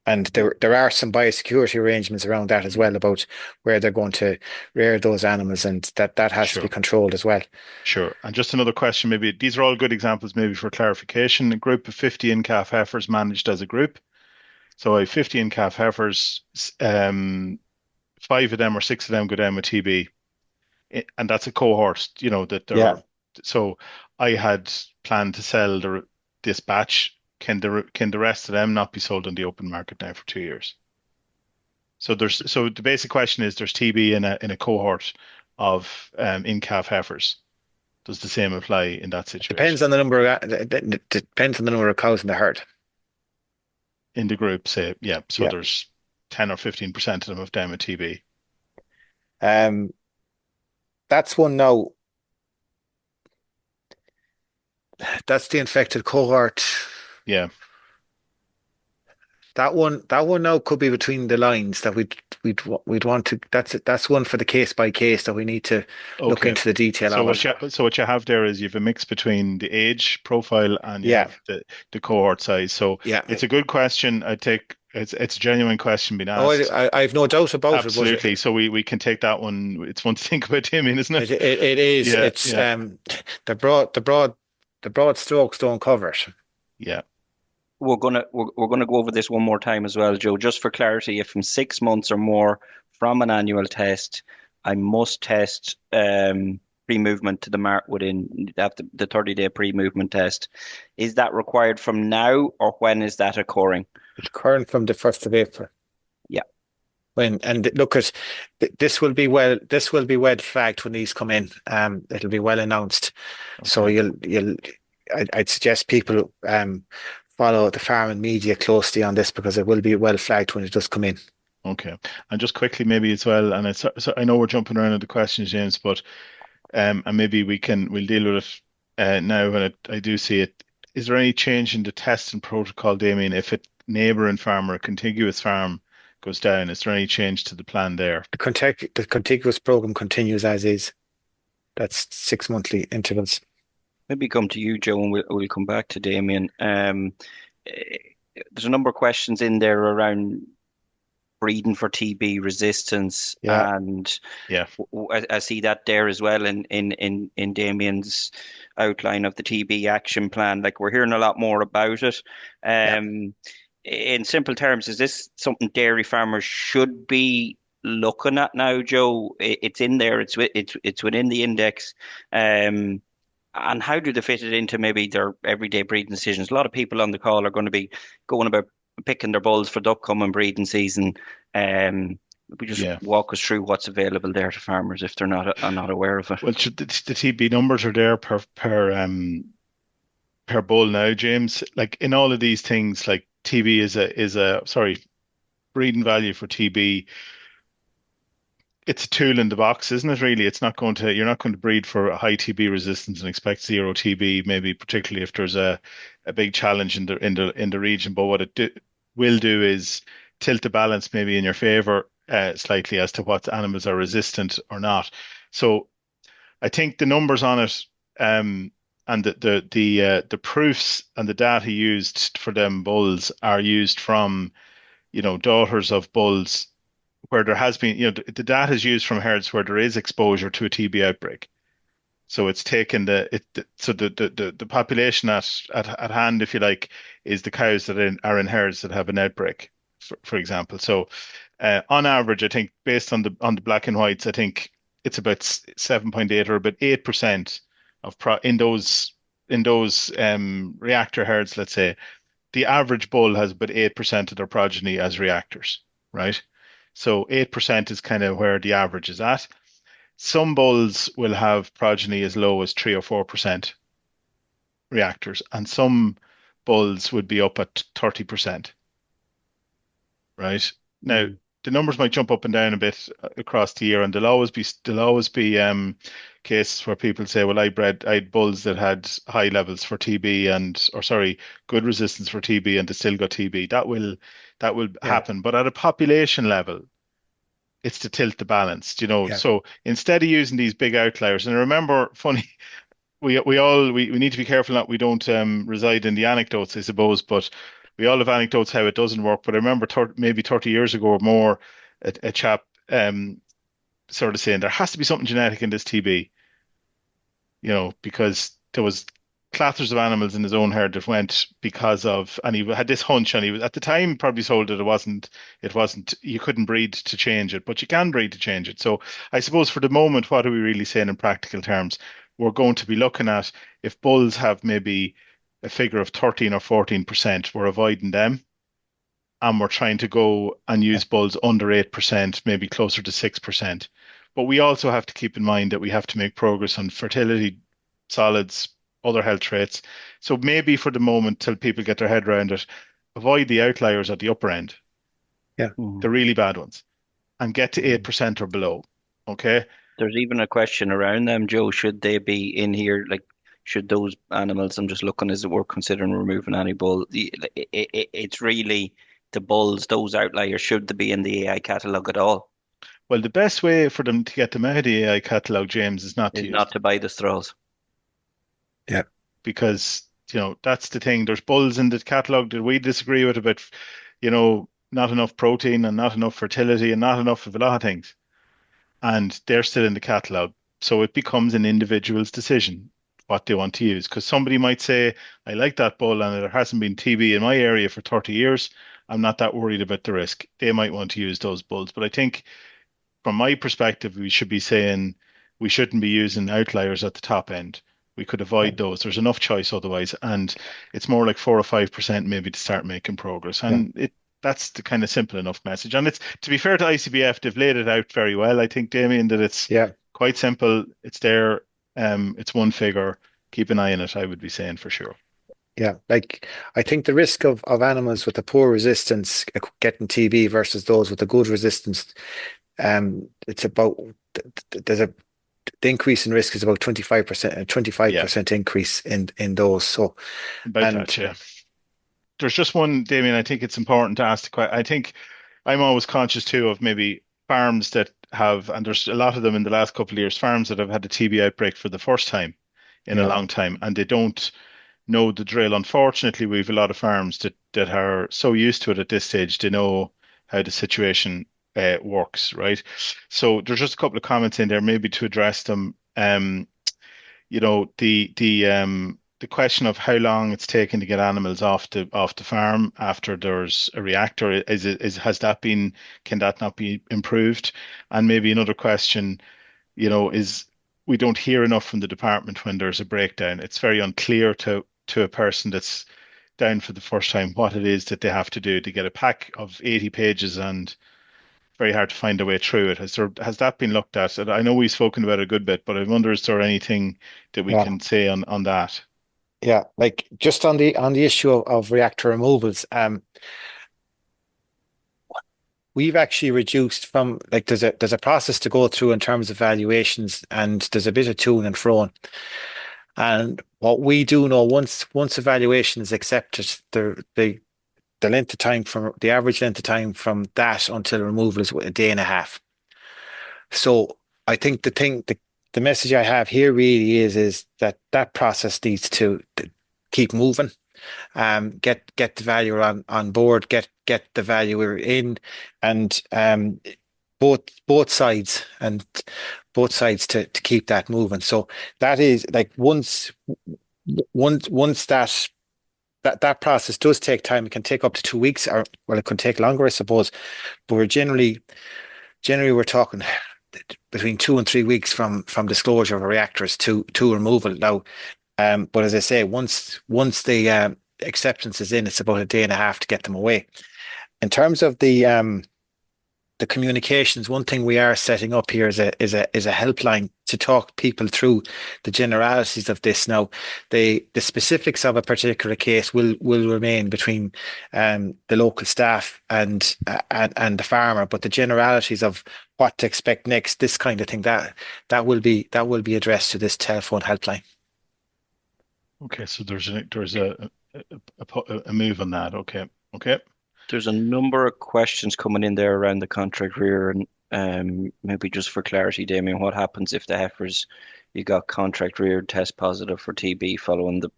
And there are some biosecurity arrangements around that as Mm. well about where they're going to rear those animals, and that has to be Sure. controlled as well. Sure. And just another question, maybe these are all good examples, maybe for clarification. A group of 50 in-calf heifers managed as a group. So I have 50 in-calf heifers, five of them or six of them go down with TB. And that's a cohort, that Yeah. so I had planned to sell this batch. Can the rest of them not be sold on the open market now for 2 years? So the basic question is, there's TB in a cohort of in-calf heifers. Does the same apply in that situation? Depends on the number depends on the number of cows in the herd. In the group, say, yeah, so Yeah. there's 10 or 15% of them have down with TB. Um, that's one now. That's the infected cohort. Yeah. That one now could be between the lines that we'd want to. That's one for the case by case that we need to look Okay. into the detail So of it. what you have there is you have a mix between the age profile and you Yeah, have the cohort size. So yeah. it's a good question. I take it's a genuine question being Oh, asked. I've no doubt about it, but Absolutely. So we can take that one. It's one to think about, Damien, isn't it? it is. Yeah, It's yeah, the broad strokes don't cover it. yeah. We're gonna go over this one more time as well, Joe, just for clarity. If from 6 months or more from an annual test, I must test pre-movement to the mark within the 30-day pre-movement test. Is that required from now, or when is that occurring? It's current from the 1st of April. Yeah. And look at this will be well flagged when these come in. It'll be well announced. So Okay. I'd suggest people follow the farm and media closely on this because it will be well flagged when it does come in. Okay. And just quickly, maybe as well, and so I know we're jumping around at the questions, James, but and maybe we'll deal with it now when I do see it. Is there any change in the test and protocol, Damien, if a neighbouring farm or a contiguous farm goes down? Is there any change to the plan there? The contiguous program continues as is. That's 6 monthly intervals. Maybe come to you, Joe, and we'll come back to Damien. There's a number of questions in there around breeding for TB resistance, Yeah, and Yeah. I see that there as well in Damien's outline of the TB action plan. Like, we're hearing a lot more about it. yeah. In simple terms, is this something dairy farmers should be looking at now, Joe? It's in there. It's within the index. And how do they fit it into maybe their everyday breeding decisions? A lot of people on the call are going to be going about picking their bulls for the upcoming breeding season. We just Yeah. walk us through what's available there to farmers if they're not aware of it. Well, the TB numbers are there per bull now, James. Like in all of these things, like TB sorry, breeding value for TB. It's a tool in the box, isn't it? Really, you're not going to breed for a high TB resistance and expect zero TB, maybe particularly if there's a big challenge in the region. But what will do is tilt the balance maybe in your favor slightly as to what animals are resistant or not. So I think the numbers on it, and the proofs and the data used for them bulls are used from, daughters of bulls where there has been, the data is used from herds where there is exposure to a TB outbreak. So it's taken the population at hand, if you like, is the cows that are in herds that have an outbreak, for example. So on average, I think based on the black and whites, I think it's about 7.8 or about 8% of in those reactor herds, let's say, the average bull has about 8% of their progeny as reactors, right? So 8% is kind of where the average is at. Some bulls will have progeny as low as 3 or 4% reactors, and some bulls would be up at 30%, right? Now, Mm. the numbers might jump up and down a bit across the year, and there'll always be cases where people say, "Well, I had bulls that had high levels for TB or sorry, good resistance for TB, and they still got TB." That will Yeah, happen, but at a population level, it's to tilt the balance, you know. yeah, So instead of using these big outliers, and remember, funny, we need to be careful that we don't reside in the anecdotes, I suppose, but we all have anecdotes how it doesn't work. But I remember maybe 30 years ago or more, a chap sort of saying there has to be something genetic in this TB, you know, because there was clatters of animals in his own herd that went because of, and he had this hunch, and he was at the time probably told that it wasn't, you couldn't breed to change it, but you can breed to change it. So I suppose for the moment, what are we really saying in practical terms? We're going to be looking at if bulls have maybe a figure of 13 or 14%, we're avoiding them. And we're trying to go and yeah, use bulls under 8%, maybe closer to 6%. But we also have to keep in mind that we have to make progress on fertility, solids, other health traits. So maybe for the moment, till people get their head around it, avoid the outliers at the upper end, yeah. Mhm. the really bad ones, and get to Mm. 8% or below. Okay. There's even a question around them, Joe. Should they be in here? Like, should those animals? I'm just looking as it were considering removing any bull. It's really the bulls, those outliers. Should they be in the AI catalog at all? Well, the best way for them to get them out of the AI catalog, James, is not to Is use not them to buy the straws. Yeah, because, that's the thing. There's bulls in the catalog that we disagree with about, not enough protein and not enough fertility and not enough of a lot of things. And they're still in the catalog. So it becomes an individual's decision what they want to use. Because somebody might say, I like that bull and there hasn't been TB in my area for 30 years. I'm not that worried about the risk. They might want to use those bulls. But I think from my perspective, we should be saying we shouldn't be using outliers at the top end. We could yeah, avoid those. There's enough choice otherwise, and it's more like 4 or 5% maybe to start making progress. yeah, And that's the kind of simple enough message. And it's to be fair to ICBF, they've laid it out very well. I think, Damien, that it's yeah, quite simple. It's there. It's one figure. Keep an eye on it, I would be saying for sure. yeah. Like, I think the risk of animals with a poor resistance getting TB versus those with a good resistance, it's about there's a the increase in risk is about 25%, a Yeah, 25% increase in those. So, about and that, yeah. There's just one, Damien, I think it's important to ask the question. I think I'm always conscious too of maybe farms that have, and there's a lot of them in the last couple of years, farms that have had a TB outbreak for the first time in a yeah, long time, and they don't know the drill. Unfortunately, we have a lot of farms that are so used to it at this stage, they know how the situation works, right? So there's just a couple of comments in there, maybe to address them. The question of how long it's taken to get animals off the farm after there's a reactor, has that been, can that not be improved? And maybe another question, is we don't hear enough from the department when there's a breakdown. It's very unclear to a person that's down for the first time what it is that they have to do to get a pack of 80 pages, and very hard to find a way through it. Has that been looked at? And I know we've spoken about it a good bit, but I wonder, is there anything that we yeah, can say on that? yeah. Like, just on the issue of reactor removals, we've actually reduced from, like, there's a process to go through in terms of valuations, and there's a bit of to and fro. And what we do know, once evaluation is accepted, the length of time, from the average length of time from that until removal is a day and a half. So I think the message I have here really is that process needs to keep moving. Get the valuer on board, get the valuer in, and both sides, and both sides to keep that moving. So that is like, once that process does take time. It can take up to 2 weeks, or well, it can take longer, I suppose. But we're generally we're talking between 2 and 3 weeks from disclosure of reactors to removal. Now, but as I say, once the acceptance is in, it's about a day and a half to get them away. In terms of the communications, one thing we are setting up here is a helpline to talk people through the generalities of this. Now, the specifics of a particular case will remain between the local staff and the farmer, but the generalities of what to expect next, this kind of thing, that will be addressed to this telephone helpline. Okay, so there's a move on that. Okay, okay. There's a number of questions coming in there around the contract rear, and maybe just for clarity, Damien, what happens if the heifers you got contract reared test positive for TB following the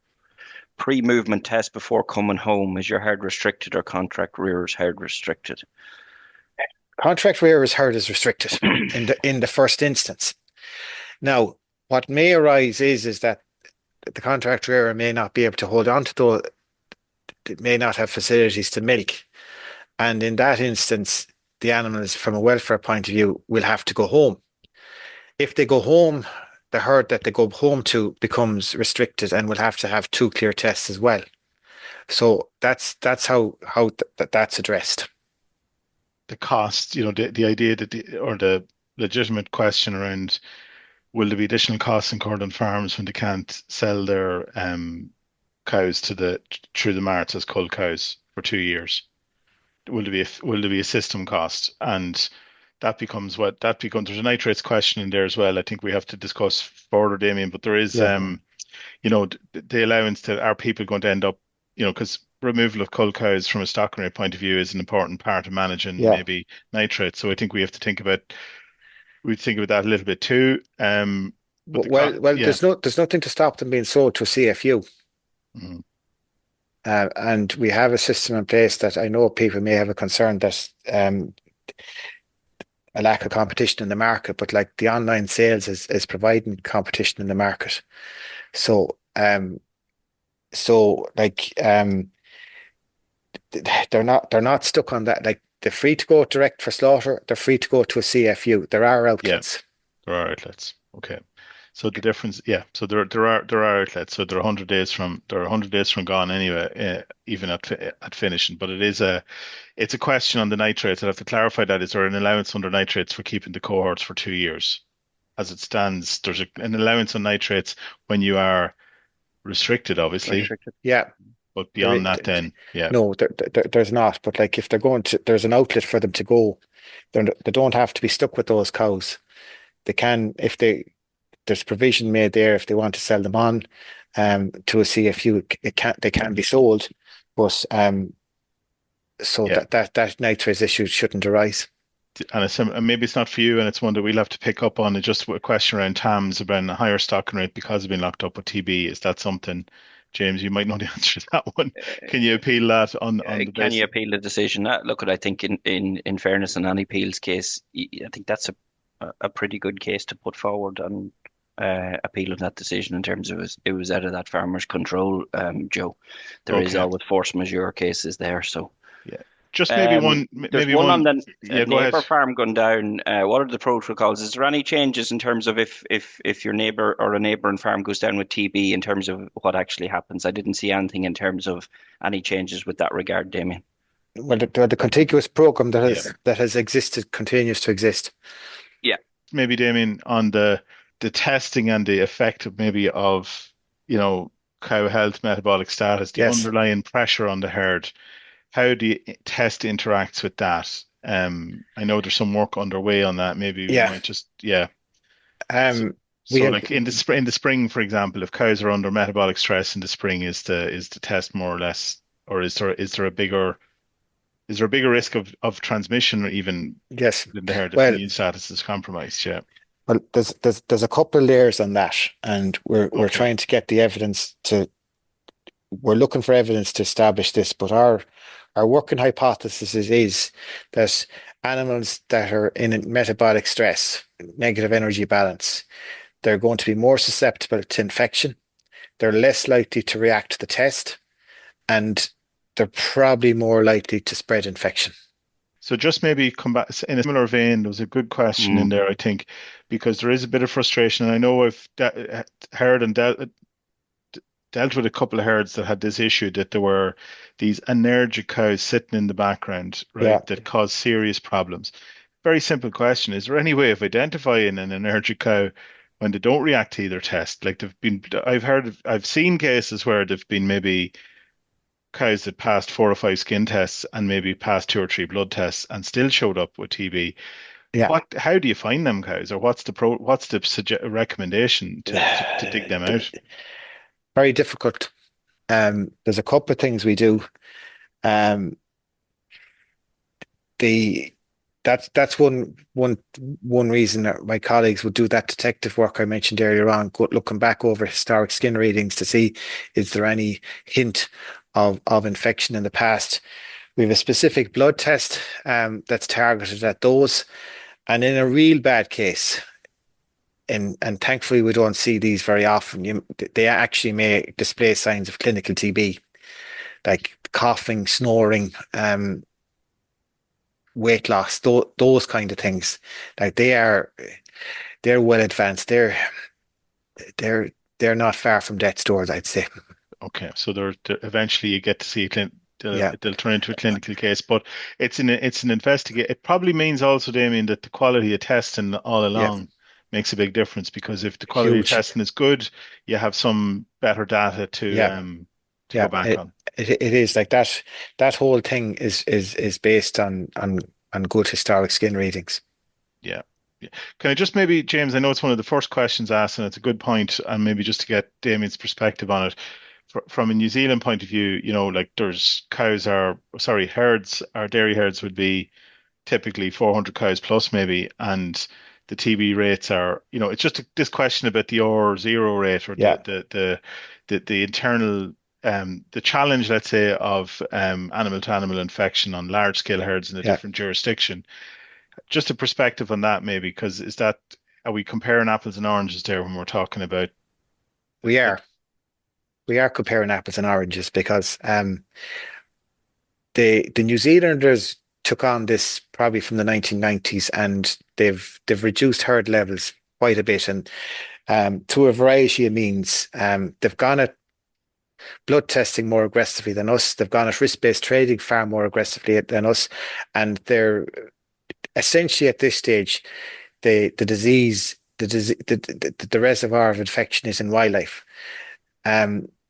pre-movement test before coming home? Is your herd restricted or contract rearers herd restricted? Contract rearers herd is restricted in the first instance. Now, what may arise is that the contract rearer may not be able to hold on to those, it may not have facilities to milk. And in that instance, the animals, from a welfare point of view, will have to go home. If they go home, the herd that they go home to becomes restricted and will have to have 2 clear tests as well. So that's how that's addressed. The cost, the idea that the legitimate question around, will there be additional costs incurred on farms when they can't sell their cows through the marts as cull cows for 2 years? Will there be a system cost? And there's a nitrates question in there as well. I think we have to discuss further, Damien, but there is the allowance to, are people going to end up, because removal of cull cows from a stocking rate point of view is an important part of managing maybe nitrates. So I think we have to think about that a little bit too. There's nothing to stop them being sold to a CFU. Mm-hmm. And we have a system in place that I know people may have a concern that a lack of competition in the market, but like the online sales is providing competition in the market. So they're not stuck on that. Like, they're free to go direct for slaughter. They're free to go to a CFU. There are outlets. Yeah, there are outlets. Okay. So the difference, so there are outlets. So they're 100 days from gone anyway, even at finishing. But it's a question on the nitrates. I'd have to clarify that. Is there an allowance under nitrates for keeping the cohorts for 2 years? As it stands, there's an allowance on nitrates when you are restricted, obviously. Restricted. Yeah. But beyond that, then, yeah. No, there's not. But like, if they're going to, there's an outlet for them to go. They don't have to be stuck with those cows. They can, there's provision made there if they want to sell them on to a CFU. They can be sold, but that nitrates issue shouldn't arise. And maybe it's not for you, and it's one that we'll have to pick up on. It's just a question around TAMS about a higher stocking rate because of being locked up with TB. Is that something, James, you might know the answer to that one? Can you appeal that on the Can you appeal the decision? I think in fairness, in Annie Peel's case, I think that's a pretty good case to put forward on appealing that decision in terms of it was out of that farmer's control, Joe. There is always force majeure cases there, so. Yeah. Just maybe one. There's maybe one on the go neighbour ahead. farm going down. What are the protocols? Is there any changes in terms of if your neighbour or a neighbouring farm goes down with TB in terms of what actually happens? I didn't see anything in terms of any changes with that regard, Damien. Well, the contiguous programme that has existed continues to exist. Yeah. Maybe, Damien, on the testing and the effect of cow health, metabolic status, the underlying pressure on the herd. How do you test interacts with that? I know there's some work underway on that. Maybe we might just like in the spring, for example, if cows are under metabolic stress in the spring, is the test more or less, or is there a bigger risk of transmission, or even in the herd if immune status is compromised? Yeah. Well, there's a couple of layers on that, and we're trying to get the evidence we're looking for evidence to establish this, but our working hypothesis is that animals that are in metabolic stress, negative energy balance, they're going to be more susceptible to infection. They're less likely to react to the test, and they're probably more likely to spread infection. So just maybe come back in a similar vein. There was a good question in Mm, there, I think, because there is a bit of frustration. And I know I've heard and dealt with a couple of herds that had this issue that there were these anergic cows sitting in the background, Yeah, right, that caused serious problems. Very simple question. Is there any way of identifying an anergic cow when they don't react to either test? Like I've seen cases where there've been maybe cows that passed 4 or 5 skin tests and maybe passed 2 or 3 blood tests and still showed up with TB. yeah. How do you find them cows, or what's the recommendation to dig them out? Very difficult. There's a couple of things we do. Um, the that's one reason that my colleagues would do that detective work I mentioned earlier on, looking back over historic skin readings to see is there any hint of infection in the past. We have a specific blood test that's targeted at those, and in a real bad case, and thankfully we don't see these very often. They actually may display signs of clinical TB, like coughing, snoring, weight loss, those kind of things. Like they're well advanced. They're they're not far from death's doors, I'd say. Okay, so eventually you get to see Yeah, they'll turn into a clinical case, but it's an investigate. It probably means also, Damien, that the quality of testing all yeah, along makes a big difference, because if the quality of huge. testing is good, you have some better data Yeah, to go yeah. back on. It is like that. That whole thing is based on good historic skin readings. Yeah. Yeah. Can I just maybe, James, I know it's one of the first questions asked, and it's a good point, and maybe just to get Damien's perspective on it. From a New Zealand point of view, like there's herds, our dairy herds would be typically 400 cows plus maybe, and the TB rates are, it's just this question about the R0 rate, or Yeah, the internal the challenge, let's say, of animal to animal infection on large scale herds in a yeah. different jurisdiction. Just a perspective on that, maybe, because are we comparing apples and oranges there when we're talking about We the are we are comparing apples and oranges because the New Zealanders took on this probably from the 1990s, and they've reduced herd levels quite a bit, and through a variety of means. They've gone at blood testing more aggressively than us. They've gone at risk-based trading far more aggressively than us, and they're essentially at this stage the disease. The reservoir of infection is in wildlife.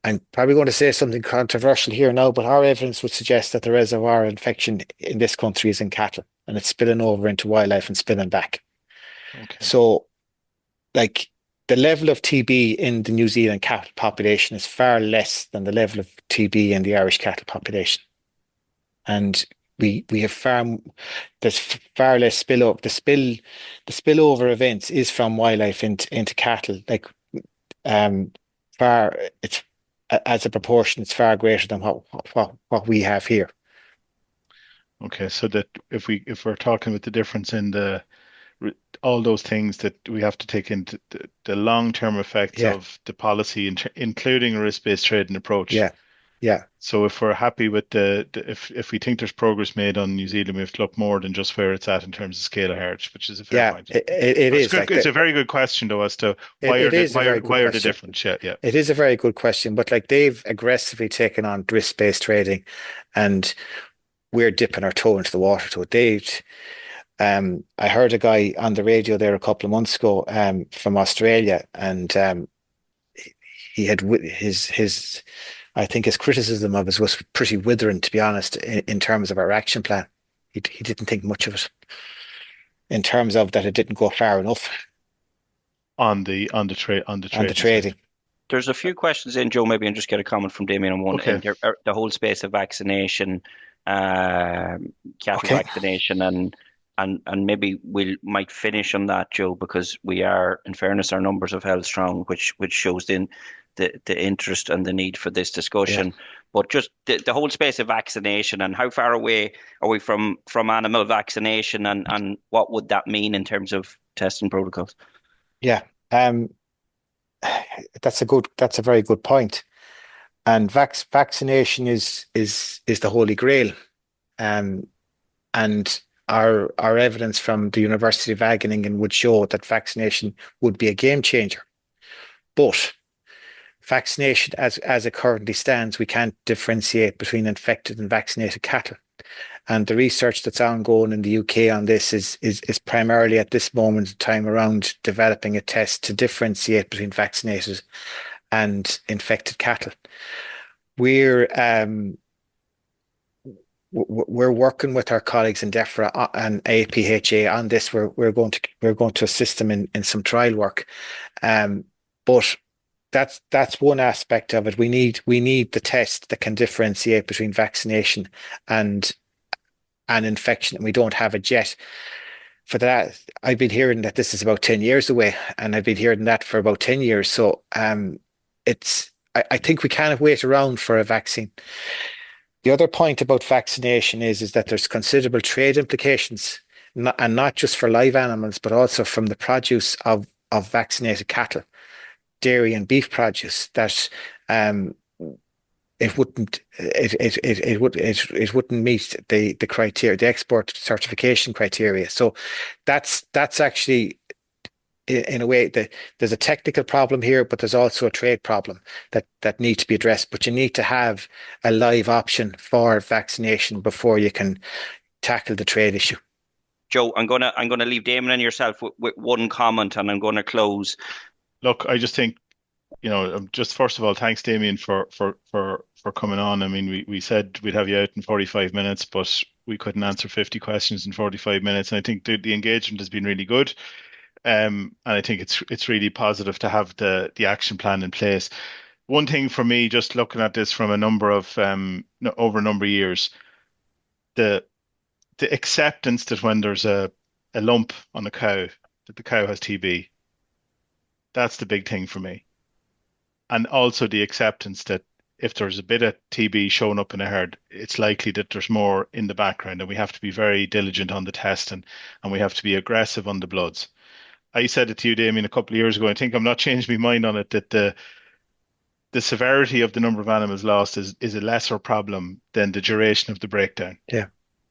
I'm probably going to say something controversial here now, but our evidence would suggest that the reservoir infection in this country is in cattle, and it's spilling over into wildlife and spilling back. okay, So, like, the level of TB in the New Zealand cattle population is far less than the level of TB in the Irish cattle population, and we have there's far less spillover. The spillover events is from wildlife into cattle. Like, um, far it's as a proportion, it's far greater than what we have here. okay. So that if we're talking about the difference in all those things that we have to take into the long-term effects Yeah, of the policy, including a risk-based trading approach. yeah, yeah, So if we're happy with if we think there's progress made on New Zealand, we have to look more than just where it's at in terms of scale of heritage, which is a fair yeah. point. It But it's is good. like It's that. a very good question, though, as to It is a very good why are they question. different? Yeah, yeah. It is a very good question, but like they've aggressively taken on risk-based trading, and we're dipping our toe into the water to it. I heard a guy on the radio there a couple of months ago, from Australia, and he had his I think his criticism of us was pretty withering, to be honest, in terms of our action plan. He didn't think much of it in terms of that it didn't go far enough On the on the trading side. trading. there's a few questions in, Joe, maybe, and just get a comment from Damien on one. Okay. And the whole space of vaccination, cattle Okay. vaccination, and maybe we might finish on that, Joe, because we are, in fairness, our numbers have held strong, which shows the interest and the need for this Yeah. discussion. But just the whole space of vaccination, and how far away are we from animal vaccination, and what would that mean in terms of testing protocols? Yeah. Um, that's a very good point. And vaccination is the holy grail. Um, and our evidence from the University of Wageningen would show that vaccination would be a game changer. But vaccination, as it currently stands, we can't differentiate between infected and vaccinated cattle. And the research that's ongoing in the UK on this is primarily at this moment in time around developing a test to differentiate between vaccinated and infected cattle. We're working with our colleagues in DEFRA and APHA on this. We're going to assist them in some trial work, but that's one aspect of it. We need the test that can differentiate between vaccination and infection, and we don't have it yet. For that, I've been hearing that this is about 10 years away, and I've been hearing that for about 10 years. So I think we can't wait around for a vaccine. The other point about vaccination is that there's considerable trade implications, and not just for live animals, but also from the produce of vaccinated cattle, dairy and beef produce, that it wouldn't meet the criteria, the export certification criteria. So that's actually, in a way, there's a technical problem here, but there's also a trade problem that needs to be addressed. But you need to have a live option for vaccination before you can tackle the trade issue. Joe, I'm gonna leave Damien and yourself with one comment, and I'm going to close. Look, I just think, just first of all, thanks, Damien, for coming on. I mean, we said we'd have you out in 45 minutes, but we couldn't answer 50 questions in 45 minutes. And I think the engagement has been really good. And I think it's really positive to have the action plan in place. One thing for me, just looking at this from a number of over a number of years, the acceptance that when there's a lump on a cow, that the cow has TB, that's the big thing for me. And also the acceptance that if there's a bit of TB showing up in a herd, it's likely that there's more in the background, and we have to be very diligent on the test, and we have to be aggressive on the bloods. I said it to you, Damien, a couple of years ago. I think I'm not changing my mind on it, that the severity of the number of animals lost is a lesser problem than the duration of the breakdown. Yeah.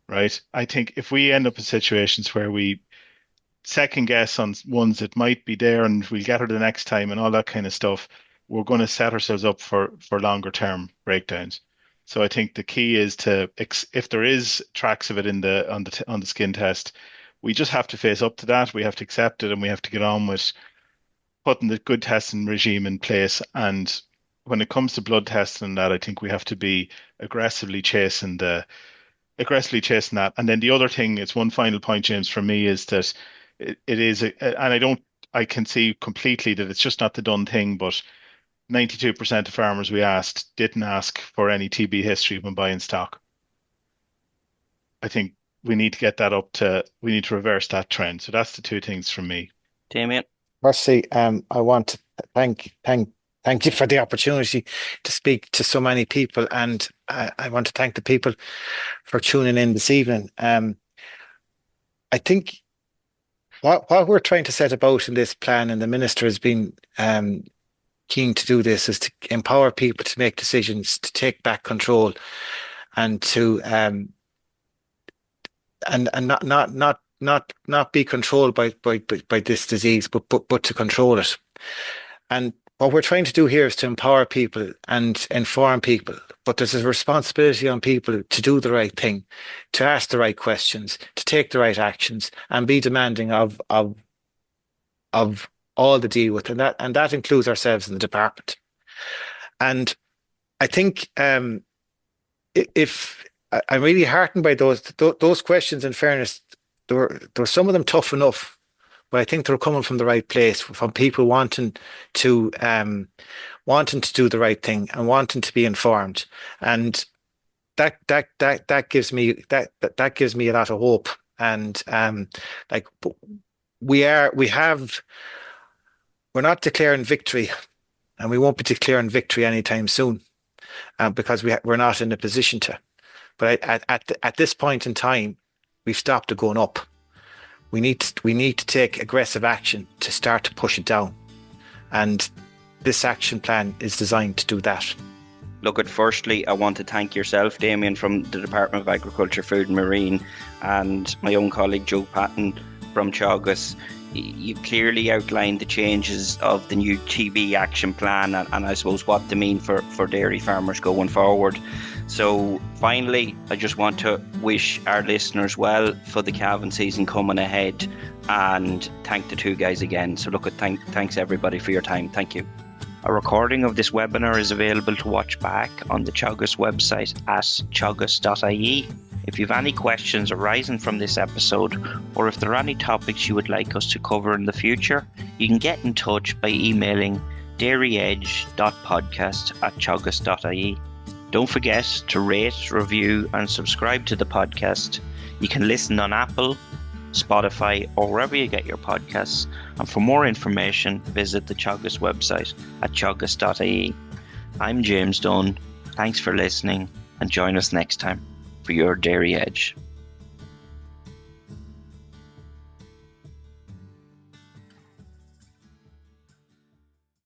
Right? I think if we end up in situations where we second guess on ones that might be there and we'll get her the next time and all that kind of stuff, we're going to set ourselves up for longer term breakdowns. So I think the key is if there is tracks of it on the skin test, we just have to face up to that. We have to accept it, and we have to get on with putting the good testing regime in place. And when it comes to blood testing and that, I think we have to be aggressively chasing that. And then the other thing, it's one final point, James, for me, is that it is, and I can see completely that it's just not the done thing, but 92% of farmers we asked didn't ask for any TB history when buying stock. I think we need to get that we need to reverse that trend. So that's the two things from me. Damien? Firstly, I want to thank you for the opportunity to speak to so many people, and I want to thank the people for tuning in this evening. I think what we're trying to set about in this plan, and the Minister has been keen to do this, is to empower people to make decisions, to take back control, and to and not be controlled by this disease, but to control it. And what we're trying to do here is to empower people and inform people, but there's a responsibility on people to do the right thing, to ask the right questions, to take the right actions, and be demanding of all the deal with, and that includes ourselves in the department. And I think if I'm really heartened by those questions, in fairness, there were some of them tough enough, but I think they're coming from the right place, from people wanting to do the right thing and wanting to be informed, and that gives me a lot of hope. And we're not declaring victory, and we won't be declaring victory anytime soon, because we're not in a position to. But at this point in time, we've stopped it going up. We need to take aggressive action to start to push it down, and this action plan is designed to do that. Look, at firstly, I want to thank yourself, Damien, from the Department of Agriculture, Food and Marine, and my own colleague, Joe Patton, from Teagasc. You've clearly outlined the changes of the new TB action plan and I suppose what they mean for dairy farmers going forward. So finally, I just want to wish our listeners well for the calving season coming ahead and thank the two guys again. So look, thanks everybody for your time. Thank you. A recording of this webinar is available to watch back on the Teagasc website at teagasc.ie. If you have any questions arising from this episode, or if there are any topics you would like us to cover in the future, you can get in touch by emailing dairyedge.podcast@teagasc.ie. Don't forget to rate, review and subscribe to the podcast. You can listen on Apple, Spotify or wherever you get your podcasts. And for more information, visit the Teagasc website at teagasc.ie. I'm James Dunne. Thanks for listening and join us next time for your Dairy Edge.